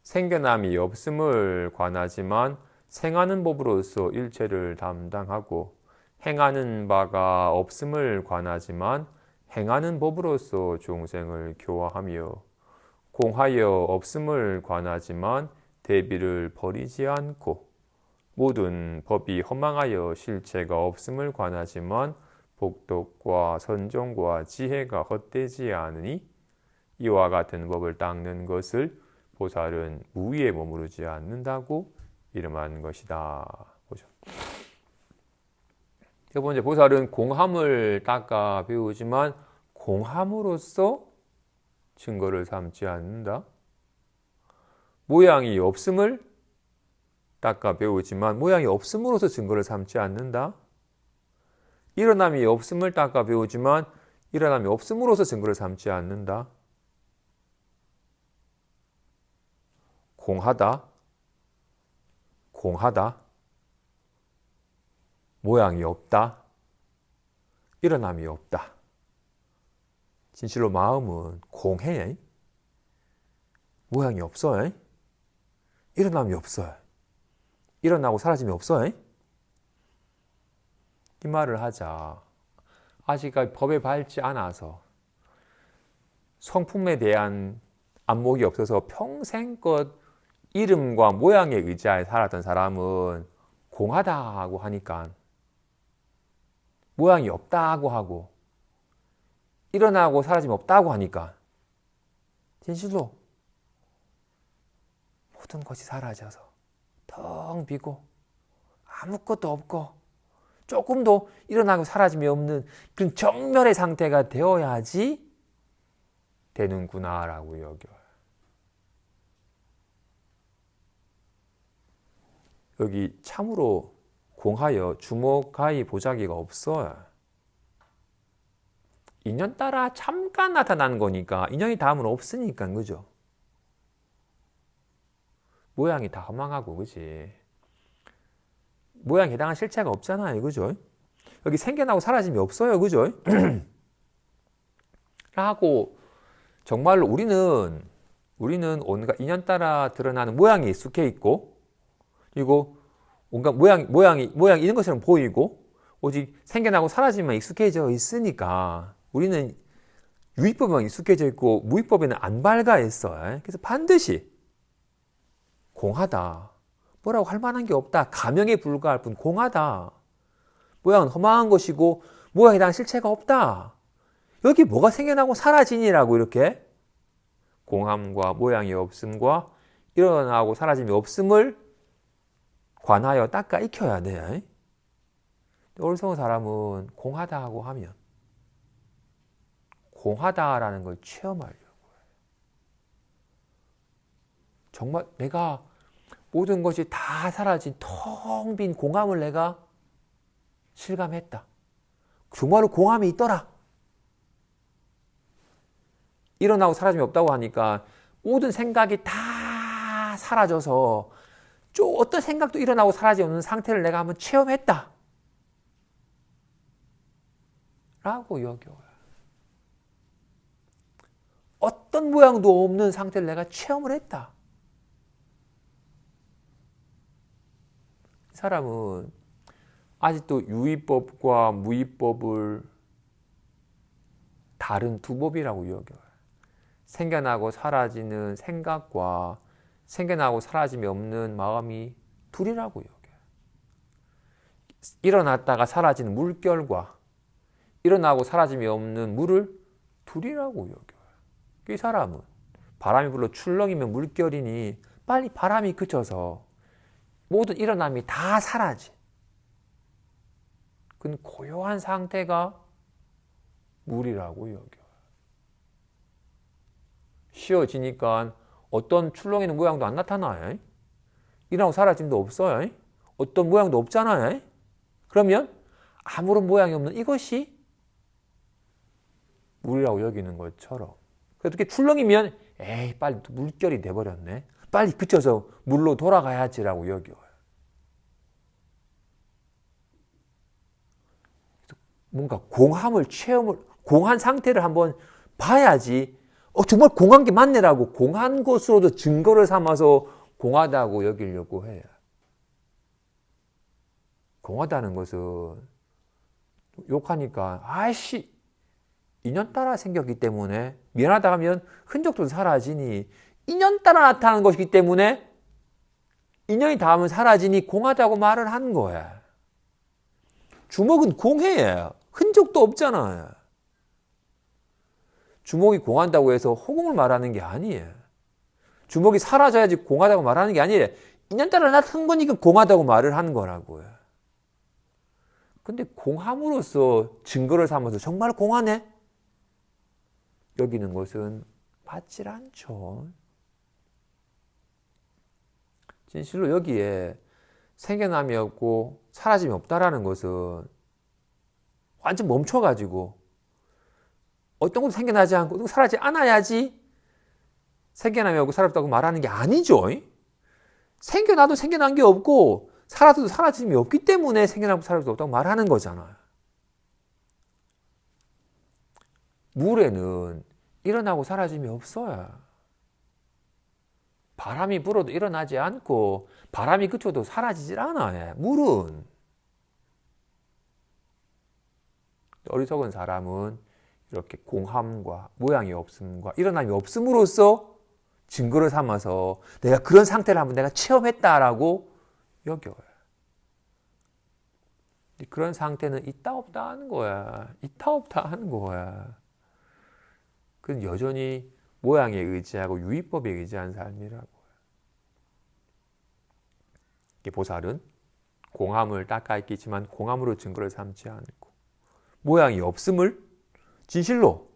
생겨남이 없음을 관하지만 생하는 법으로서 일체를 담당하고, 행하는 바가 없음을 관하지만 행하는 법으로서 종생을 교화하며, 공하여 없음을 관하지만 대비를 버리지 않고, 모든 법이 허망하여 실체가 없음을 관하지만 복덕과 선정과 지혜가 헛되지 않으니, 이와 같은 법을 닦는 것을 보살은 무위에 머무르지 않는다고 이름한 것이다. 보죠. 세 번째, 보살은 공함을 닦아 배우지만 공함으로써 증거를 삼지 않는다. 모양이 없음을 닦아 배우지만 모양이 없음으로써 증거를 삼지 않는다. 일어남이 없음을 닦아 배우지만 일어남이 없음으로써 증거를 삼지 않는다. 공하다, 공하다, 모양이 없다, 일어남이 없다. 진실로 마음은 공해, 모양이 없어, 일어남이 없어, 일어나고 사라짐이 없어. 이 말을 하자. 아직까지 법에 밟지 않아서 성품에 대한 안목이 없어서 평생껏 이름과 모양에 의지하여 살았던 사람은 공하다고 하니까, 모양이 없다고 하고 일어나고 사라짐이 없다고 하니까 진실로 모든 것이 사라져서 텅 비고 아무것도 없고 조금도 일어나고 사라짐이 없는 그런 정멸의 상태가 되어야지 되는구나라고 여겨요. 여기 참으로 공하여 주목하이 보자기가 없어요. 인연 따라 잠깐 나타나는 거니까, 인연이 다음은 없으니까, 그죠? 모양이 다 허망하고, 그지? 모양에 해당한 실체가 없잖아요, 그죠? 여기 생겨나고 사라짐이 없어요, 그죠? 하고 정말로 우리는 온갖 인연 따라 드러나는 모양이 익숙해 있고, 그리고 온갖 모양이 있는 것처럼 보이고, 오직 생겨나고 사라지면 익숙해져 있으니까 우리는 유의법에만 익숙해져 있고 무의법에는 안 밝아 있어요. 그래서 반드시 공하다, 뭐라고 할 만한 게 없다, 가명에 불과할 뿐 공하다, 모양은 허망한 것이고 모양에 대한 실체가 없다, 여기 뭐가 생겨나고 사라지니라고 이렇게 공함과 모양이 없음과 일어나고 사라짐이 없음을 관하여 닦아 익혀야 돼. 어리석은 사람은 공하다고 하면 공하다라는 걸 체험하려고 해요. 정말 내가 모든 것이 다 사라진 텅 빈 공함을 내가 실감했다. 정말로 공함이 있더라. 일어나고 사라짐이 없다고 하니까 모든 생각이 다 사라져서 어떤 생각도 일어나고 사라지지 않는 상태를 내가 한번 체험했다 라고 여겨요. 어떤 모양도 없는 상태를 내가 체험을 했다. 이 사람은 아직도 유의법과 무의법을 다른 두 법이라고 여겨요. 생겨나고 사라지는 생각과 생겨나고 사라짐이 없는 마음이 둘이라고 여겨요. 일어났다가 사라지는 물결과 일어나고 사라짐이 없는 물을 둘이라고 여겨요. 이 사람은 바람이 불어 출렁이면 물결이니 빨리 바람이 그쳐서 모든 일어남이 다 사라지. 그건 고요한 상태가 물이라고 여겨요. 쉬어지니까 어떤 출렁이는 모양도 안 나타나요. 일어나고 사라짐도 없어요. 어떤 모양도 없잖아요. 그러면 아무런 모양이 없는 이것이 물이라고 여기는 것처럼. 그렇게 출렁이면 에이 빨리 물결이 돼버렸네. 빨리 그쳐서 물로 돌아가야지라고 여겨요. 뭔가 공한 상태를 한번 봐야지 정말 공한 게 맞네라고 공한 것으로도 증거를 삼아서 공하다고 여기려고 해요. 공하다는 것은 욕하니까 아이씨 인연 따라 생겼기 때문에 미안하다 하면 흔적도 사라지니 인연 따라 나타나는 것이기 때문에 인연이 닿으면 사라지니 공하다고 말을 하는 거야. 주먹은 공해요. 흔적도 없잖아요. 주먹이 공한다고 해서 허공을 말하는 게 아니에요. 주먹이 사라져야지 공하다고 말하는 게 아니에요. 인연 따라 나타난 거니까 공하다고 말을 하는 거라고요. 근데 공함으로써 증거를 삼아서 정말 공하네? 여기는 것은 맞질 않죠. 진실로 여기에 생겨남이 없고 사라짐이 없다라는 것은 완전 멈춰가지고 어떤 것도 생겨나지 않고 어떤 것도 사라지지 않아야지 생겨남이 없고 사라졌다고 말하는 게 아니죠. 생겨나도 생겨난 게 없고 사라져도 사라짐이 없기 때문에 생겨나고 사라져도 없다고 말하는 거잖아요. 물에는 일어나고 사라짐이 없어요. 바람이 불어도 일어나지 않고 바람이 그쳐도 사라지질 않아요. 물은. 어리석은 사람은 이렇게 공함과 모양이 없음과 일어남이 없음으로써 증거를 삼아서 내가 그런 상태를 한번 내가 체험했다라고 여겨요. 그런 상태는 있다 없다 하는 거야. 있다 없다 하는 거야. 그건 여전히 모양에 의지하고 유의법에 의지한 삶이라고. 보살은 공함을 닦아 있겠지만 공함으로 증거를 삼지 않고 모양이 없음을 진실로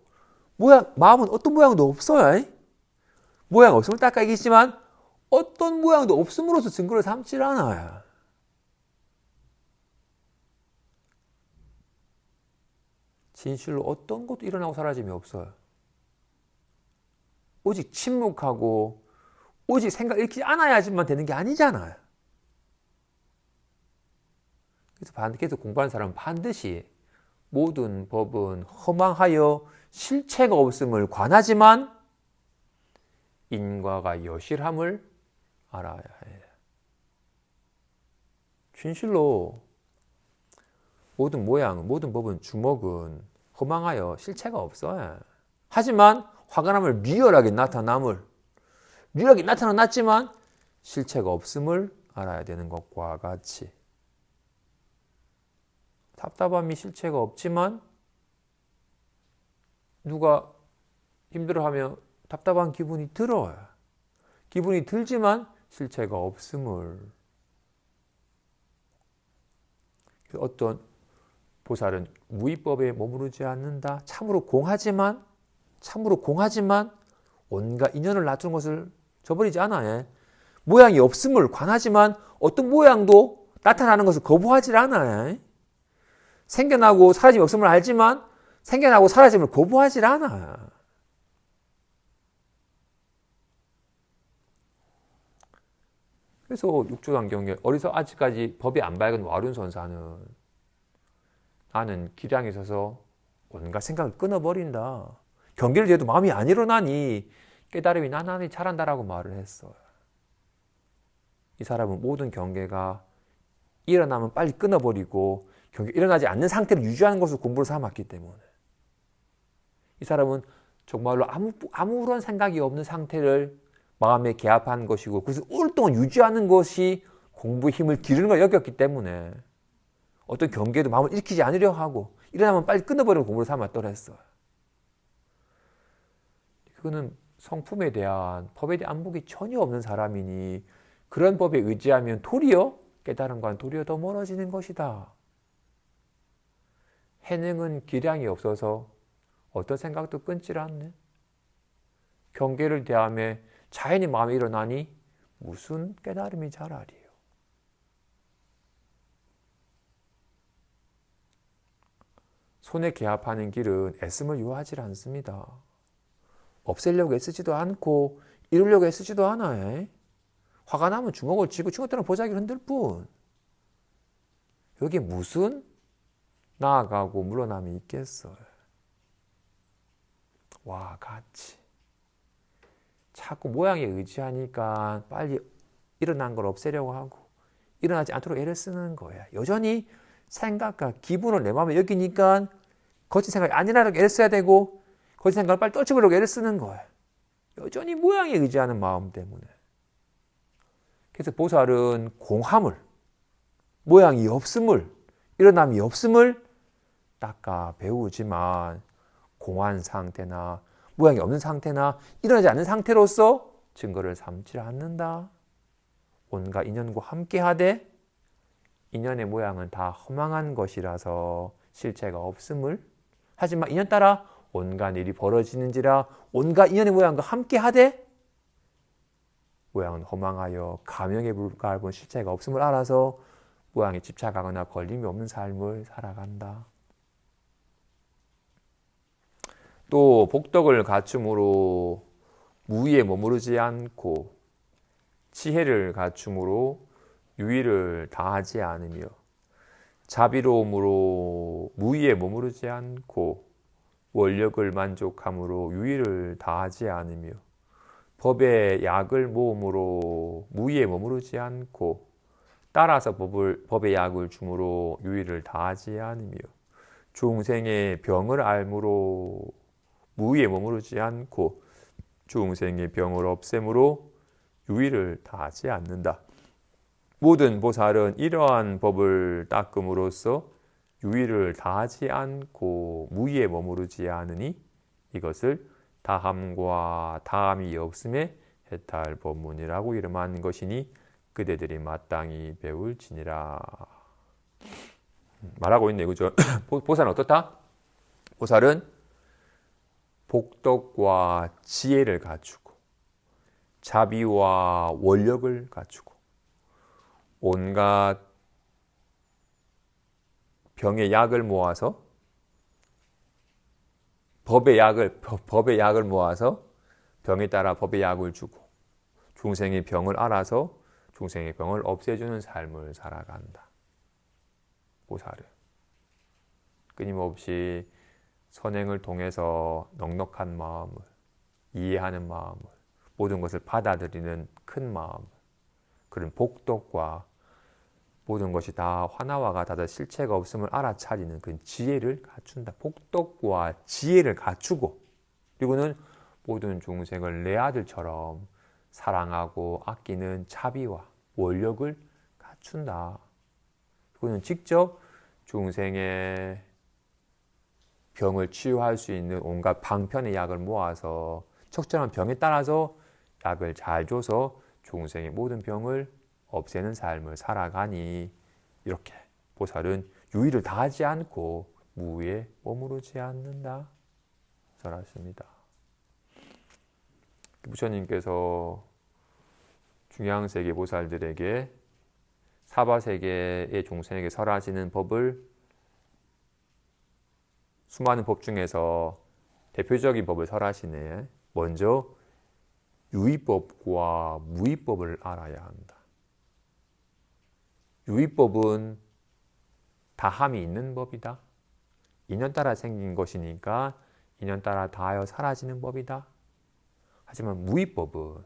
마음은 어떤 모양도 없어요. 모양 없음을 닦아 있겠지만 어떤 모양도 없음으로써 증거를 삼지 않아요. 진실로 어떤 것도 일어나고 사라짐이 없어요. 오직 침묵하고 오직 생각 읽지 않아야지만 되는 게 아니잖아요. 그래서 계속 공부하는 사람은 반드시 모든 법은 허망하여 실체가 없음을 관하지만 인과가 여실함을 알아야 해요. 진실로 모든 모양, 모든 법은 주먹은 허망하여 실체가 없어요. 하지만 화가 나면 리얼하게 나타났지만 실체가 없음을 알아야 되는 것과 같이 답답함이 실체가 없지만 누가 힘들어하면 답답한 기분이 들어요. 기분이 들지만 실체가 없음을. 어떤 보살은 무의법에 머무르지 않는다. 참으로 공하지만 온갖 인연을 놔두는 것을 저버리지 않아요. 모양이 없음을 관하지만 어떤 모양도 나타나는 것을 거부하지 않아요. 생겨나고 사라짐이 없음을 알지만 생겨나고 사라짐을 거부하지 않아요. 그래서 육조단경에 어디서 아직까지 법이 안 밝은 와륜선사는 나는 기량에 서서 온갖 생각을 끊어버린다. 경계를 재도 마음이 안 일어나니 깨달음이 나날이 자란다라고 말을 했어요. 이 사람은 모든 경계가 일어나면 빨리 끊어버리고 경계가 일어나지 않는 상태를 유지하는 것을 공부로 삼았기 때문에 이 사람은 정말로 아무런 생각이 없는 상태를 마음에 개합한 것이고 그래서 오랫동안 유지하는 것이 공부의 힘을 기르는 걸 여겼기 때문에 어떤 경계도 마음을 일으키지 않으려 하고 일어나면 빨리 끊어버리는 공부를 삼았더라 했어요. 그거는 성품에 대한 법에 대한 안목이 전혀 없는 사람이니 그런 법에 의지하면 도리어 깨달음과는 도리어 더 멀어지는 것이다. 해능은 기량이 없어서 어떤 생각도 끊질 않네. 경계를 대하며 자연히 마음이 일어나니 무슨 깨달음이 자라리요. 손에 개합하는 길은 애씀을 요하지 않습니다. 없애려고 애쓰지도 않고 이루려고 애쓰지도 않아요. 화가 나면 주먹을 쥐고 친구들은 보자기를 흔들 뿐. 여기에 무슨 나아가고 물러남이 있겠어요. 와 같이 자꾸 모양에 의지하니까 빨리 일어난 걸 없애려고 하고 일어나지 않도록 애를 쓰는 거야. 여전히 생각과 기분을 내 마음에 여기니까 거친 생각이 아니라고 애를 써야 되고 거친 생각을 빨리 떨쳐버리려고 애를 쓰는 거야. 여전히 모양에 의지하는 마음 때문에. 그래서 보살은 공함을, 모양이 없음을, 일어남이 없음을 닦아 배우지만 공한 상태나 모양이 없는 상태나 일어나지 않는 상태로서 증거를 삼지 않는다. 온갖 인연과 함께하되 인연의 모양은 다 허망한 것이라서 실체가 없음을 하지만 인연 따라 온갖 일이 벌어지는지라 온갖 인연의 모양과 함께하되 모양은 허망하여 감형에 불과할 실체가 없음을 알아서 모양에 집착하거나 걸림이 없는 삶을 살아간다. 또 복덕을 갖춤으로 무위에 머무르지 않고 지혜를 갖춤으로 유의를 다하지 않으며 자비로움으로 무위에 머무르지 않고 원력을 만족함으로 유의를 다하지 않으며 법의 약을 모음으로 무위에 머무르지 않고 따라서 법의 약을 줌으로 유의를 다하지 않으며 중생의 병을 알므로 무위에 머무르지 않고 중생의 병을 없앰으로 유의를 다하지 않는다. 모든 보살은 이러한 법을 닦음으로써 유의를 다하지 않고 무위에 머무르지 않으니 이것을 다함과 다함이 없음의 해탈 법문이라고 이름한 것이니 그대들이 마땅히 배울지니라. 말하고 있네, 그죠? 보살은 어떻다? 보살은 복덕과 지혜를 갖추고 자비와 원력을 갖추고 온갖 병의 약을 모아서 법의 약을 모아서 병에 따라 법의 약을 주고 중생의 병을 알아서 중생의 병을 없애주는 삶을 살아간다. 보살은 끊임없이 선행을 통해서 넉넉한 마음을 이해하는 마음을 모든 것을 받아들이는 큰 마음을 그런 복덕과 모든 것이 다 화나와 같아서 실체가 없음을 알아차리는 그 지혜를 갖춘다. 복덕과 지혜를 갖추고 그리고는 모든 중생을 내 아들처럼 사랑하고 아끼는 자비와 원력을 갖춘다. 그리고는 직접 중생의 병을 치유할 수 있는 온갖 방편의 약을 모아서 적절한 병에 따라서 약을 잘 줘서 중생의 모든 병을 없애는 삶을 살아가니 이렇게 보살은 유의를 다하지 않고 무위에 머무르지 않는다. 잘하십니다. 부처님께서 중앙세계 보살들에게 사바세계의 중생에게 설하시는 법을 수많은 법 중에서 대표적인 법을 설하시네. 먼저 유의법과 무의법을 알아야 한다. 유의법은 다함이 있는 법이다. 인연 따라 생긴 것이니까 인연 따라 다하여 사라지는 법이다. 하지만 무의법은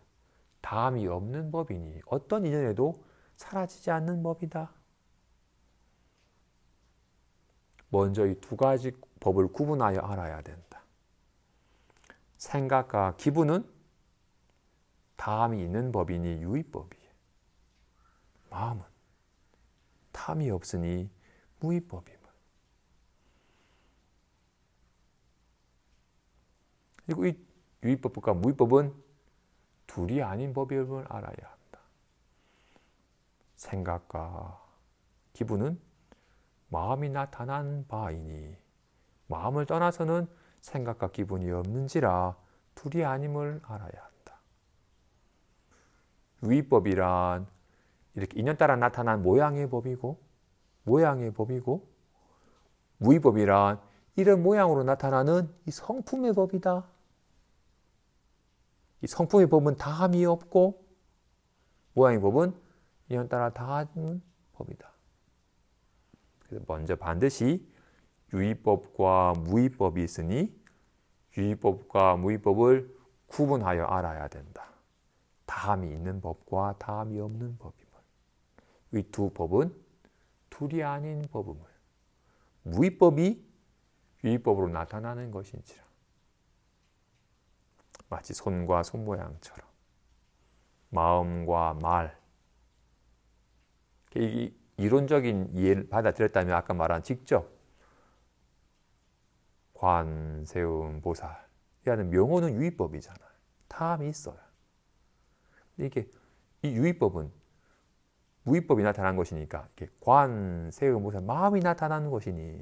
다함이 없는 법이니 어떤 인연에도 사라지지 않는 법이다. 먼저 이 두 가지 법을 구분하여 알아야 된다. 생각과 기분은 탐이 있는 법이니 유의법이에요. 마음은 탐이 없으니 무의법임을. 그리고 이 유의법과 무의법은 둘이 아닌 법임을 알아야 한다. 생각과 기분은 마음이 나타난 바이니 마음을 떠나서는 생각과 기분이 없는지라 둘이 아님을 알아야 한다. 유의법이란 이렇게 인연 따라 나타난 모양의 법이고 무의법이란 이런 모양으로 나타나는 이 성품의 법이다. 이 성품의 법은 다함이 없고 모양의 법은 인연 따라 다하는 법이다. 그래서 먼저 반드시 유의법과 무의법이 있으니 유의법과 무의법을 구분하여 알아야 된다. 다함이 있는 법과 다함이 없는 법임을. 이 두 법은 둘이 아닌 법임을. 무의법이 유의법으로 나타나는 것인지라. 마치 손과 손 모양처럼 마음과 말. 이 이론적인 이해를 받아들였다면 아까 말한 직접 관, 세음, 보살이라는 명호는 유의법이잖아요. 탐이 있어요. 이게 이 유의법은 무의법이 나타난 것이니까 이렇게 관, 세음, 보살 마음이 나타나는 것이니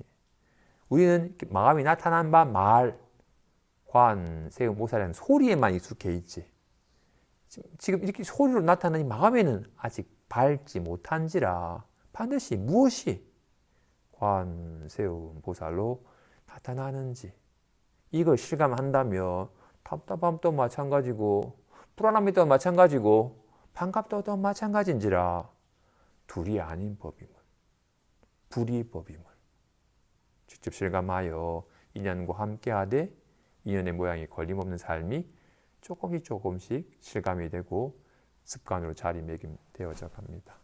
우리는 마음이 나타난 바 말, 관, 세음, 보살이라는 소리에만 익숙해 있지. 지금 이렇게 소리로 나타나니 마음에는 아직 밟지 못한지라 반드시 무엇이 관, 세음, 보살로 나타나는지 이걸 실감한다면 답답함도 마찬가지고 불안함도 마찬가지고 반갑도 마찬가지인지라 둘이 아닌 법임을, 불이법임을 직접 실감하여 인연과 함께하되 인연의 모양이 걸림없는 삶이 조금씩 실감이 되고 습관으로 자리매김되어져 갑니다.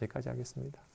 여기까지 하겠습니다.